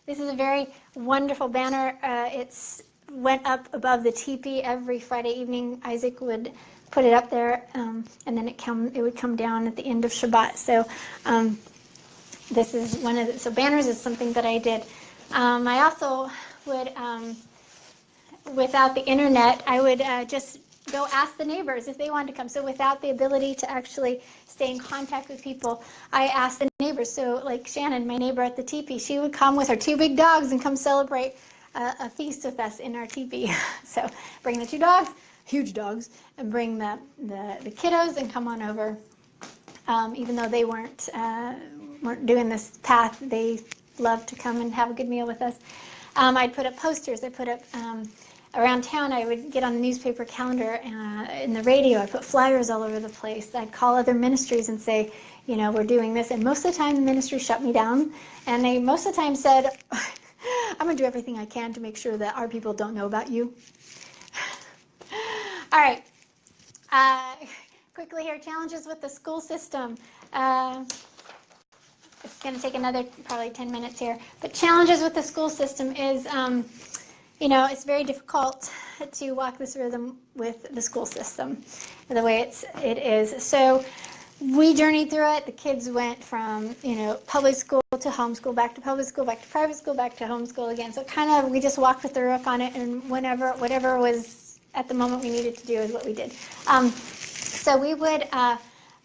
this is a very wonderful banner. It's went up above the teepee every Friday evening. Isaac would put it up there, and then it would come down at the end of Shabbat. So this is one of the, so banners is something that I did. I also would, without the internet, I would just go ask the neighbors if they wanted to come. So without the ability to actually stay in contact with people, I asked the neighbors. So like Shannon, my neighbor at the teepee, she would come with her 2 big dogs and come celebrate a feast with us in our teepee. So bring the 2 dogs, huge dogs, and bring the kiddos and come on over. Even though they weren't doing this path, they loved to come and have a good meal with us. I'd put up posters. I put up around town. I would get on the newspaper calendar, in the radio. I put flyers all over the place. I'd call other ministries and say, we're doing this. And most of the time, the ministry shut me down. And they most of the time said, I'm going to do everything I can to make sure that our people don't know about you. All right. Quickly here, challenges with the school system. It's going to take another probably 10 minutes here. But challenges with the school system is, it's very difficult to walk this rhythm with the school system, the way it is. So we journeyed through it. The kids went from, public school to homeschool, back to public school, back to private school, back to homeschool again. So kind of, we just walked with the Ruach on it, and whatever was at the moment we needed to do is what we did. So we would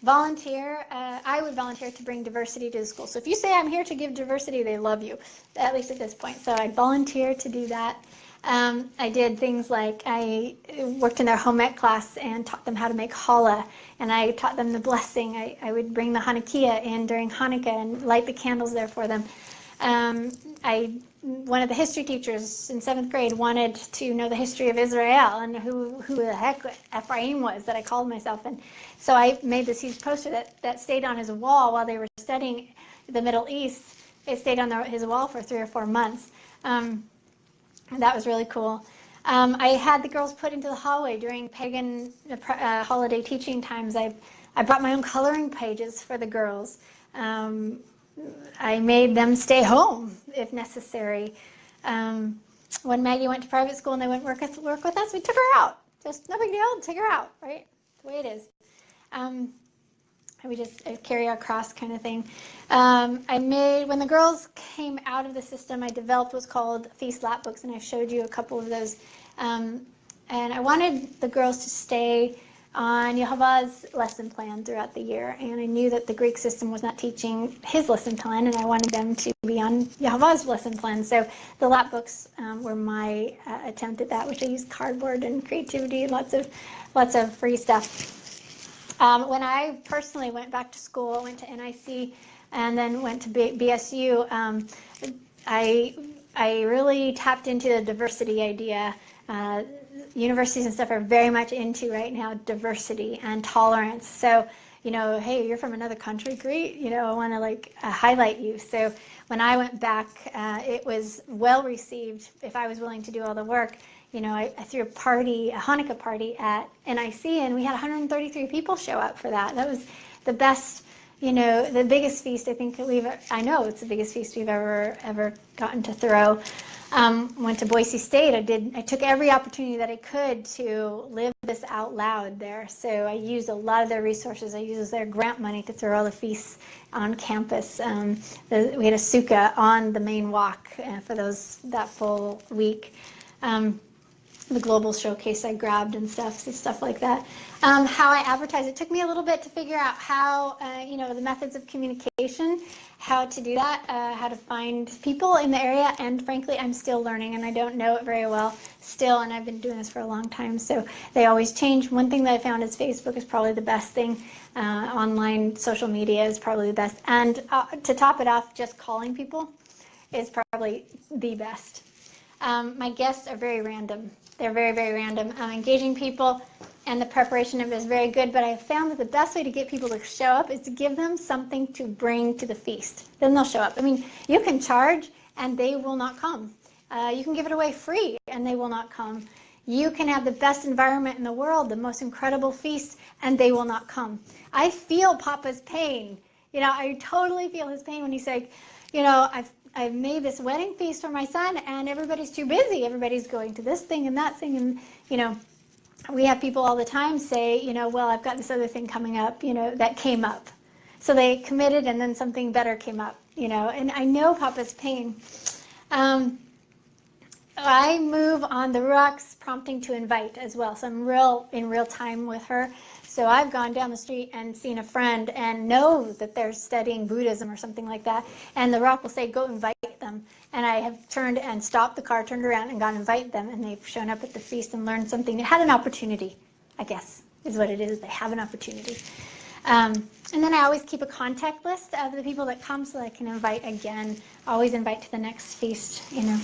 volunteer. I would volunteer to bring diversity to the school. So if you say I'm here to give diversity, they love you, at least at this point. So I'd volunteer to do that. I did things like I worked in their home ec class and taught them how to make challah, and I taught them the blessing. I would bring the Hanukkah in during Hanukkah and light the candles there for them. One of the history teachers in 7th grade wanted to know the history of Israel and who the heck Ephraim was, that I called myself. And so I made this huge poster that stayed on his wall while they were studying the Middle East. It stayed on his wall for 3 or 4 months. That was really cool. I had the girls put into the hallway during pagan holiday teaching times. I brought my own coloring pages for the girls. I made them stay home if necessary. When Maggie went to private school and they went work with us, we took her out. Just no big deal, take her out, right? The way it is. We just carry our cross kind of thing. When the girls came out of the system, I developed what's called Feast Lap Books, and I showed you a couple of those. And I wanted the girls to stay on Yahweh's lesson plan throughout the year, and I knew that the Greek system was not teaching his lesson plan, and I wanted them to be on Yahweh's lesson plan. So the lap books were my attempt at that, which I used cardboard and creativity and lots of free stuff. When I personally went back to school, went to NIC, and then went to BSU, I really tapped into the diversity idea. Universities and stuff are very much into right now diversity and tolerance. So, hey, you're from another country, great. I want to highlight you. So when I went back, it was well received if I was willing to do all the work. I threw a Hanukkah party at NIC, and we had 133 people show up for that. That was the best, the biggest feast I think I know it's the biggest feast we've ever gotten to throw. Went to Boise State. I took every opportunity that I could to live this out loud there. So I used a lot of their resources. I used their grant money to throw all the feasts on campus. We had a sukkah on the main walk for that full week. The global showcase I grabbed and stuff like that. How I advertise, it took me a little bit to figure out how, the methods of communication, how to do that, how to find people in the area, and frankly, I'm still learning, and I don't know it very well still, and I've been doing this for a long time, so they always change. One thing that I found is Facebook is probably the best thing. Online social media is probably the best, and to top it off, just calling people is probably the best. My guests are very random. They're very, very random. Engaging people and the preparation of it is very good, but I found that the best way to get people to show up is to give them something to bring to the feast. Then they'll show up. I mean, you can charge and they will not come. You can give it away free and they will not come. You can have the best environment in the world, the most incredible feast, and they will not come. I feel Papa's pain. You know, I totally feel his pain when he's like, you know, I've made this wedding feast for my son and everybody's too busy. Everybody's going to this thing and that thing, and, you know, we have people all the time say, you know, well, I've got this other thing coming up, you know, that came up. So they committed and then something better came up, you know, and I know Papa's pain. I move on the Ruach's prompting to invite as well. So I'm in real time with her. So I've gone down the street and seen a friend and know that they're studying Buddhism or something like that. And the Ruach will say, go invite them. And I have turned and stopped the car, turned around and gone invite them. And they've shown up at the feast and learned something. They had an opportunity, I guess, is what it is. They have an opportunity. And then I always keep a contact list of the people that come so that I can invite again. Always invite to the next feast, you know.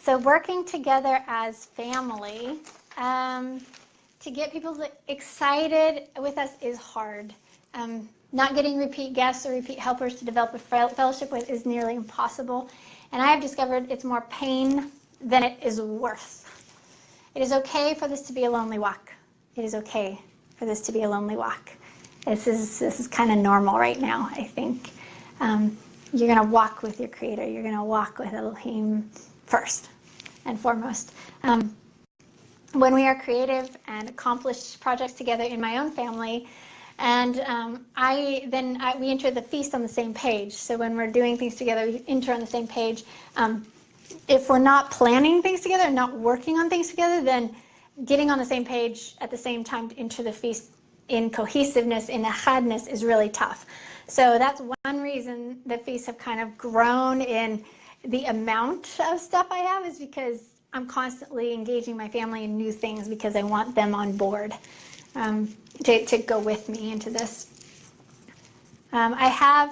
So working together as family to get people excited with us is hard. Not getting repeat guests or repeat helpers to develop a fellowship with is nearly impossible. And I have discovered it's more pain than it is worth. It is okay for this to be a lonely walk. It is okay for this to be a lonely walk. This is kind of normal right now, I think. You're going to walk with your Creator. You're going to walk with Elohim first and foremost. When we are creative and accomplish projects together in my own family, and we enter the feast on the same page. So when we're doing things together, we enter on the same page. If we're not planning things together, not working on things together, then getting on the same page at the same time to enter the feast in cohesiveness, in ahadness, is really tough. So that's one reason the feasts have kind of grown in the amount of stuff I have, is because I'm constantly engaging my family in new things because I want them on board to go with me into this. I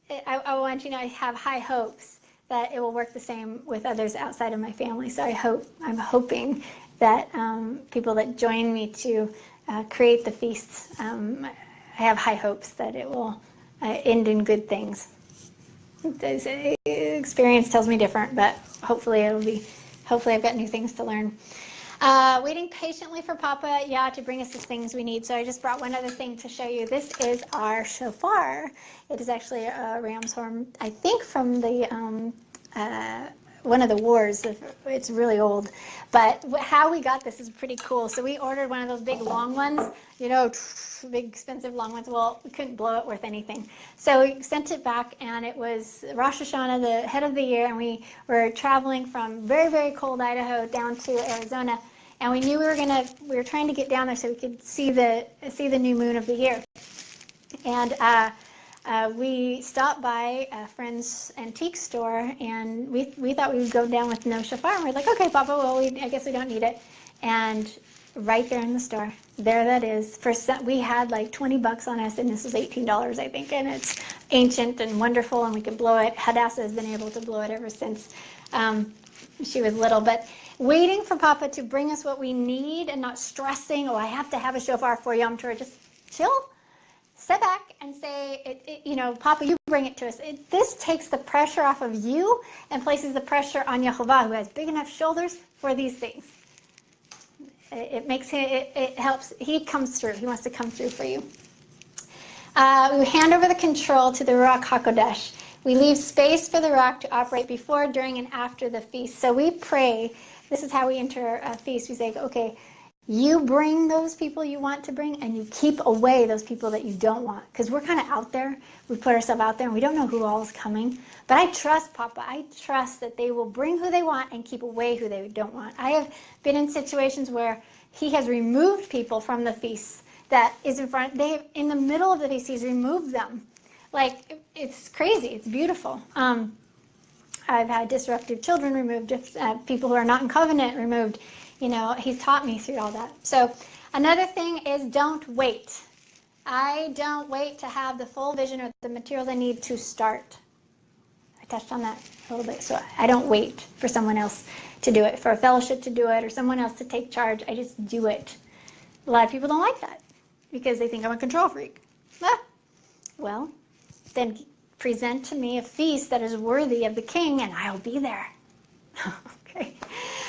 want you to know I have high hopes that it will work the same with others outside of my family. So I'm hoping that people that join me to create the feasts, I have high hopes that it will end in good things. Experience tells me different, but hopefully I've got new things to learn. Waiting patiently for Papa Yah to bring us the things we need. So I just brought one other thing to show you. This is our shofar. It is actually a ram's horn, I think from the one of the wars. It's really old. But how we got this is pretty cool. So we ordered one of those big long ones, you know, big expensive long ones. Well, we couldn't blow it worth anything. So we sent it back, and it was Rosh Hashanah, the head of the year, and we were traveling from very, very cold Idaho down to Arizona. And we knew we were trying to get down there so we could see the new moon of the year. And we stopped by a friend's antique store, and we thought we would go down with no shofar. And we're like, okay, Papa, well, I guess we don't need it. And right there in the store, there that is. We had like $20 on us, and this was $18, I think. And it's ancient and wonderful, and we can blow it. Hadassah has been able to blow it ever since she was little. But waiting for Papa to bring us what we need and not stressing, oh, I have to have a shofar for Yom Teruah. Just chill. Sit back and say, you know, Papa, you bring it to us. This takes the pressure off of you and places the pressure on Yehovah, who has big enough shoulders for these things. It helps. He comes through. He wants to come through for you. We hand over the control to the Ruach HaKodesh. We leave space for the Ruach to operate before, during, and after the feast. So we pray. This is how we enter a feast. We say, okay, you bring those people you want to bring, and you keep away those people that you don't want. Because we're kind of out there. We put ourselves out there, and we don't know who all is coming. But I trust Papa. I trust that they will bring who they want and keep away who they don't want. I have been in situations where he has removed people from the feasts that is in front. In the middle of the feast, he's removed them. Like, it's crazy. It's beautiful. I've had disruptive children removed, people who are not in covenant removed. You know, he's taught me through all that. So another thing is don't wait. I don't wait to have the full vision or the materials I need to start. I touched on that a little bit. So I don't wait for someone else to do it, for a fellowship to do it, or someone else to take charge. I just do it. A lot of people don't like that because they think I'm a control freak. Ah, well, then present to me a feast that is worthy of the king, and I'll be there. Okay.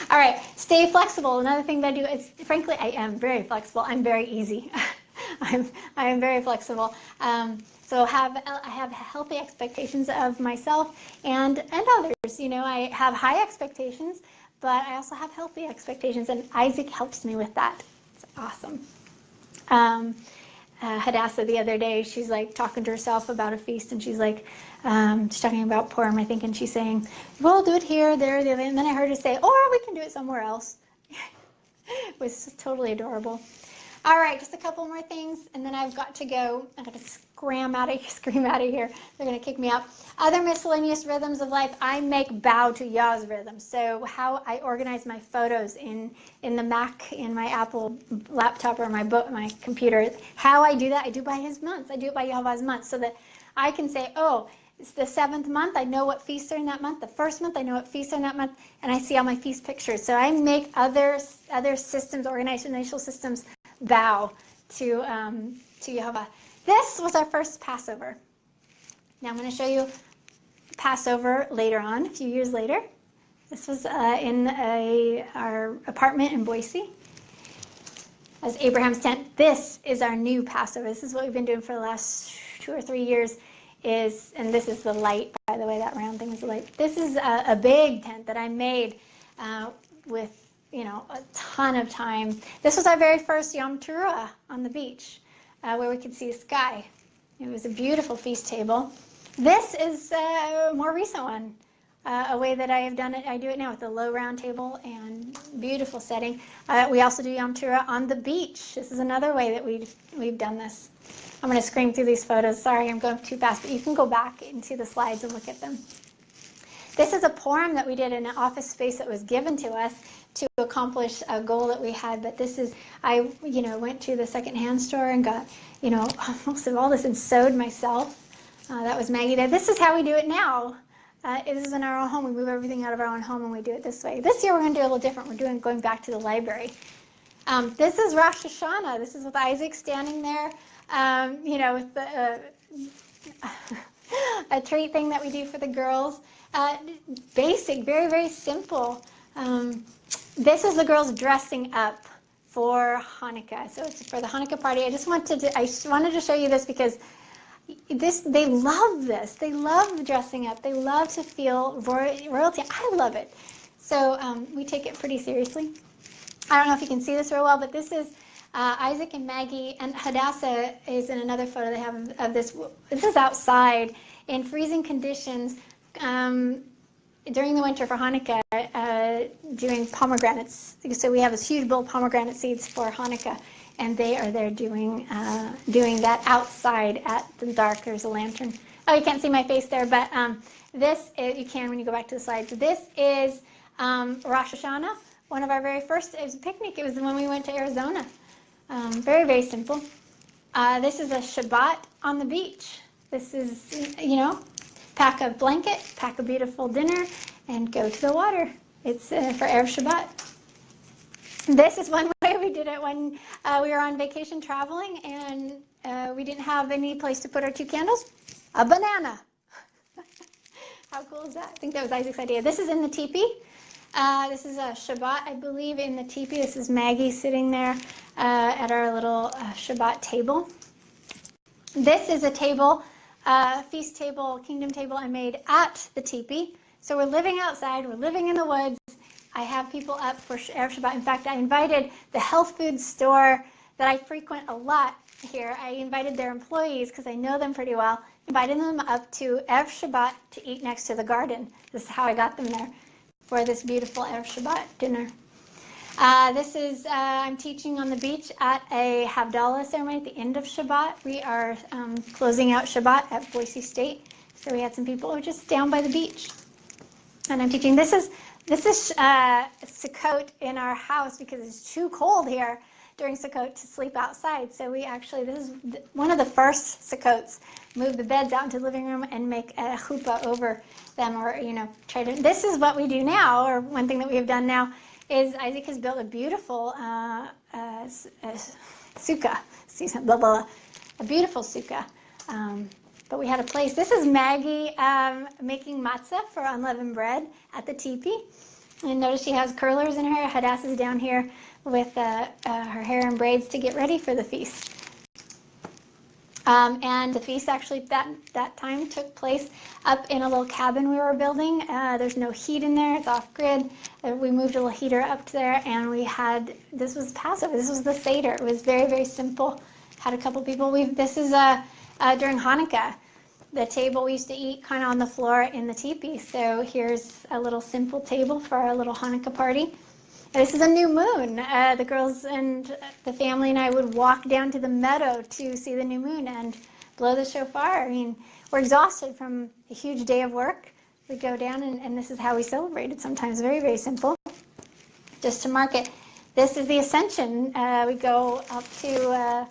All right. Stay flexible. Another thing that I do is, frankly, I am very flexible. I'm very easy. I am very flexible. So I have healthy expectations of myself and others. You know, I have high expectations, but I also have healthy expectations, and Isaac helps me with that. It's awesome. Hadassah the other day, she's like talking to herself about a feast, and she's like, she's talking about Purim, I think, and she's saying, we'll do it here, there, the other, and then I heard her say, or we can do it somewhere else. It was totally adorable. All right, just a couple more things, and then I've got to go. I've got to scream out of here. They're going to kick me out. Other miscellaneous rhythms of life. I make bow to Yah's rhythm. So how I organize my photos in the Mac, in my Apple laptop, or my computer. How I do that, I do by his months. I do it by Yahweh's months, so that I can say, oh, it's the 7th month. I know what feasts are in that month. The 1st month, I know what feasts are in that month, and I see all my feast pictures. So I make other systems, organizational systems, bow to Yahweh. This was our first Passover. Now I'm going to show you Passover later on, a few years later. This was in our apartment in Boise. As Abraham's tent. This is our new Passover. This is what we've been doing for the last 2 or 3 years. And this is the light, by the way, that round thing is the light. This is a big tent that I made with, you know, a ton of time. This was our very first Yom Teruah on the beach, where we could see the sky. It was a beautiful feast table. This is a more recent one, a way that I have done it. I do it now with a low round table and beautiful setting. We also do Yom Teruah on the beach. This is another way that we've done this. I'm going to scream through these photos. Sorry, I'm going too fast, but you can go back into the slides and look at them. This is a Purim that we did in an office space that was given to us to accomplish a goal that we had. But this is, I went to the secondhand store and got, most of all this and sewed myself. That was Maggie did. This is how we do it now. This is in our own home. We move everything out of our own home and we do it this way. This year we're going to do a little different. We're going back to the library. This is Rosh Hashanah. This is with Isaac standing there, with the a treat thing that we do for the girls. Basic, very, very simple. This is the girls dressing up for Hanukkah. So it's for the Hanukkah party. I just wanted to show you this because they love this. They love dressing up. They love to feel royalty. I love it. So we take it pretty seriously. I don't know if you can see this real well, but this is Isaac and Maggie, and Hadassah is in another photo they have of this. This is outside in freezing conditions during the winter for Hanukkah, doing pomegranates. So we have this huge bowl of pomegranate seeds for Hanukkah, and they are there doing that outside at the dark. There's a lantern. Oh, you can't see my face there, but this is, you can when you go back to the slides. This is Rosh Hashanah. One of our very first, it was a picnic. It was when we went to Arizona. Very, very simple. This is a Shabbat on the beach. This is, pack a blanket, pack a beautiful dinner, and go to the water. It's for Erev Shabbat. This is one way we did it when we were on vacation traveling, and we didn't have any place to put our 2 candles. A banana. How cool is that? I think that was Isaac's idea. This is in the teepee. This is a Shabbat, I believe, in the teepee. This is Maggie sitting there at our little Shabbat table. This is a table, feast table, kingdom table I made at the teepee. So we're living outside. We're living in the woods. I have people up for Erev Shabbat. In fact, I invited the health food store that I frequent a lot here. I invited their employees, because I know them pretty well, invited them up to Erev Shabbat to eat next to the garden. This is how I got them there, for this beautiful Erev Shabbat dinner. This is, I'm teaching on the beach at a Havdalah ceremony at the end of Shabbat. We are closing out Shabbat at Boise State. So we had some people who were just down by the beach. And I'm teaching. This is Sukkot in our house because it's too cold here during Sukkot to sleep outside. So we actually, this is one of the first Sukkots, move the beds out into the living room and make a chuppah over them, or, you know, try to, this is what we do now, or one thing that we have done now is Isaac has built a beautiful sukkah, blah, blah, blah, a beautiful sukkah. But we had a place. This is Maggie making matzah for unleavened bread at the teepee. And notice she has curlers in her hair. Hadass is down here with her hair in braids to get ready for the feast. And the feast actually that time took place up in a little cabin we were building. There's no heat in there. It's off grid. We moved a little heater up to there, and we had, this was Passover. This was the Seder. It was very, very simple. Had a couple people. This is during Hanukkah. The table we used to eat kind of on the floor in the teepee. So here's a little simple table for our little Hanukkah party. This is a new moon. The girls and the family and I would walk down to the meadow to see the new moon and blow the shofar. I mean, we're exhausted from a huge day of work. We go down and this is how we celebrated sometimes. Very, very simple. Just to mark it. This is the Ascension. We go up to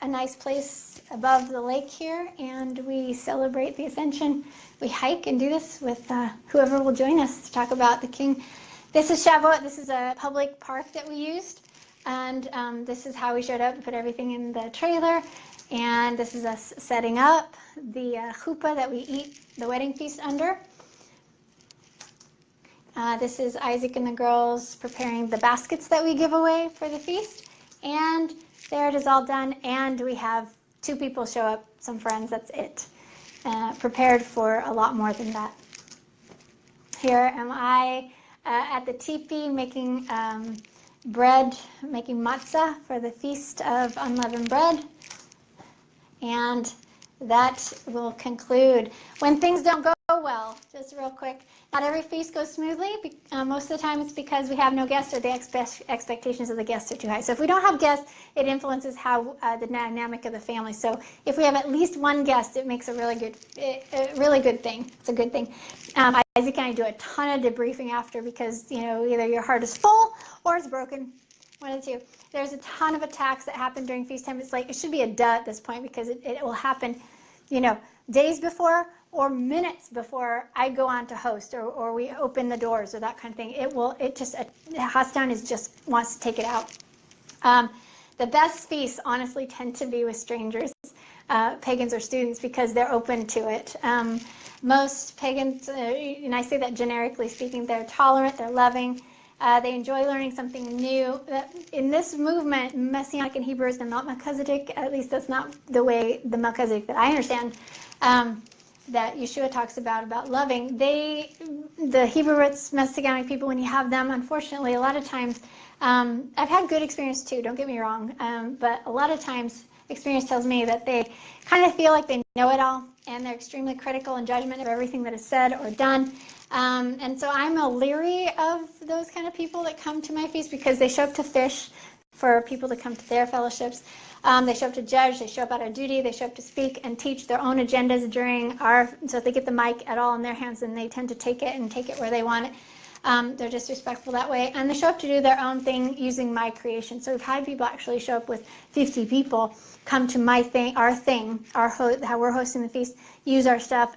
a nice place above the lake here, and we celebrate the Ascension. We hike and do this with whoever will join us to talk about the King. This is Shavuot. This is a public park that we used, and this is how we showed up. We put everything in the trailer, and this is us setting up the chuppah that we eat the wedding feast under. This is Isaac and the girls preparing the baskets that we give away for the feast, and there it is all done, and we have 2 people show up, some friends, that's it. Prepared for a lot more than that. Here am I at the teepee making bread, making matzah for the Feast of Unleavened Bread. And that will conclude. When things don't go well, just real quick, not every feast goes smoothly. Most of the time it's because we have no guests, or the expectations of the guests are too high. So if we don't have guests, it influences how the dynamic of the family. So if we have at least one guest, it makes a really good thing. It's a good thing. Isaac and I do a ton of debriefing after, because, you know, either your heart is full or it's broken. One of the two. There's a ton of attacks that happen during feast time. It's like, it should be a duh at this point, because it will happen, you know, days before or minutes before I go on to host, or we open the doors, or that kind of thing. Hastan wants to take it out. The best feasts honestly tend to be with strangers, pagans or students, because they're open to it. Most pagans, and I say that generically speaking, they're tolerant, they're loving, they enjoy learning something new. In this movement, Messianic and Hebrew is not Melchizedek, at least that's not the way the Melchizedek that I understand, that Yahshua talks about loving. The Hebrew roots, Messianic people, when you have them, unfortunately, a lot of times, I've had good experience too, don't get me wrong, but a lot of times experience tells me that they kind of feel like they know it all, and they're extremely critical and judgment of everything that is said or done. And so I'm a leery of those kind of people that come to my feast, because they show up to fish for people to come to their fellowships. They show up to judge, they show up at our duty, they show up to speak and teach their own agendas during so if they get the mic at all in their hands, then they tend to take it where they want it. They're disrespectful that way, and they show up to do their own thing using my creation. So we've had people actually show up with 50 people, come to my thing, how we're hosting the feast, use our stuff,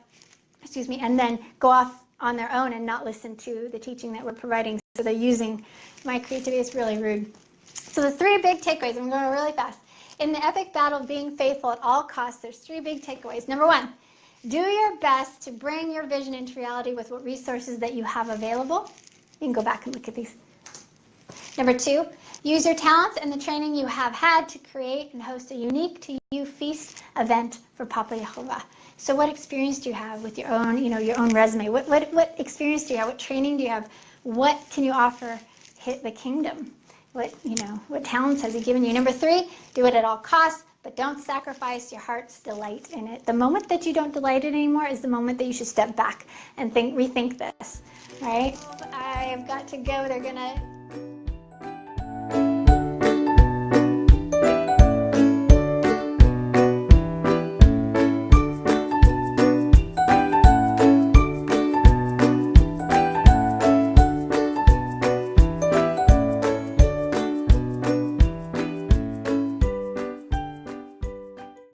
and then go off on their own and not listen to the teaching that we're providing. So they're using my creativity. It's really rude. So the 3 big takeaways, I'm going really fast. In the epic battle of being faithful at all costs, there's 3 big takeaways. Number 1, do your best to bring your vision into reality with what resources that you have available. You can go back and look at these. Number 2, use your talents and the training you have had to create and host a unique to you feast event for Papa Yehovah. So what experience do you have with your own, your own resume? What experience do you have? What training do you have? What can you offer the kingdom? What talents has he given you? Number 3, do it at all costs, but don't sacrifice your heart's delight in it. The moment that you don't delight in it anymore is the moment that you should step back and rethink this, right? I've got to go. They're going to